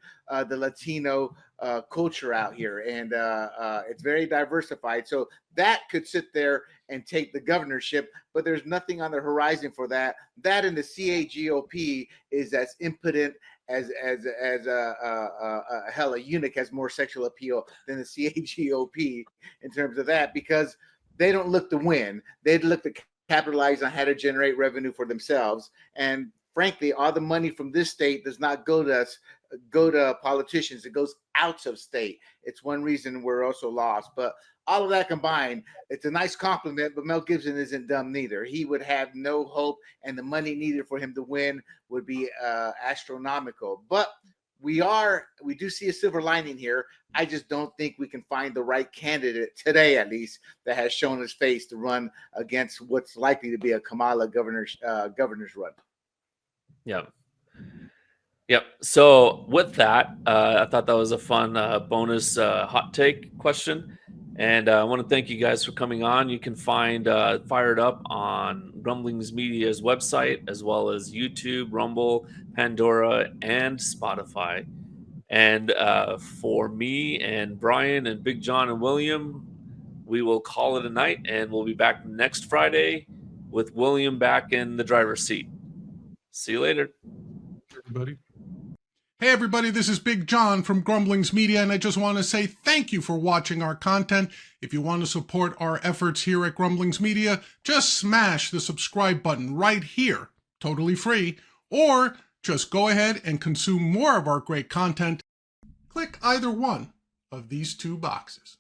the Latino culture out here, and it's very diversified. So that could sit there and take the governorship, but there's nothing on the horizon for that. That and the CAGOP is as impotent as hell. A eunuch has more sexual appeal than the CAGOP in terms of that, because they don't look to win. They look to capitalize on how to generate revenue for themselves. And frankly, all the money from this state does not go to politicians. It goes out of state. It's one reason we're also lost. But all of that combined, it's a nice compliment, but Mel Gibson isn't dumb neither. He would have no hope, and the money needed for him to win would be astronomical. But we do see a silver lining here. I just don't think we can find the right candidate today, at least, that has shown his face to run against what's likely to be a Kamala governor's run. Yep. So with that, I thought that was a fun bonus hot take question. And I want to thank you guys for coming on. You can find Fired Up on Grumblings Media's website, as well as YouTube, Rumble, Pandora, and Spotify. And for me and Brian and Big John and William, we will call it a night, and we'll be back next Friday with William back in the driver's seat. See you later. Everybody. Hey everybody, this is Big John from Grumblings Media, and I just want to say thank you for watching our content. If you want to support our efforts here at Grumblings Media, just smash the subscribe button right here, totally free, or just go ahead and consume more of our great content. Click either one of these two boxes.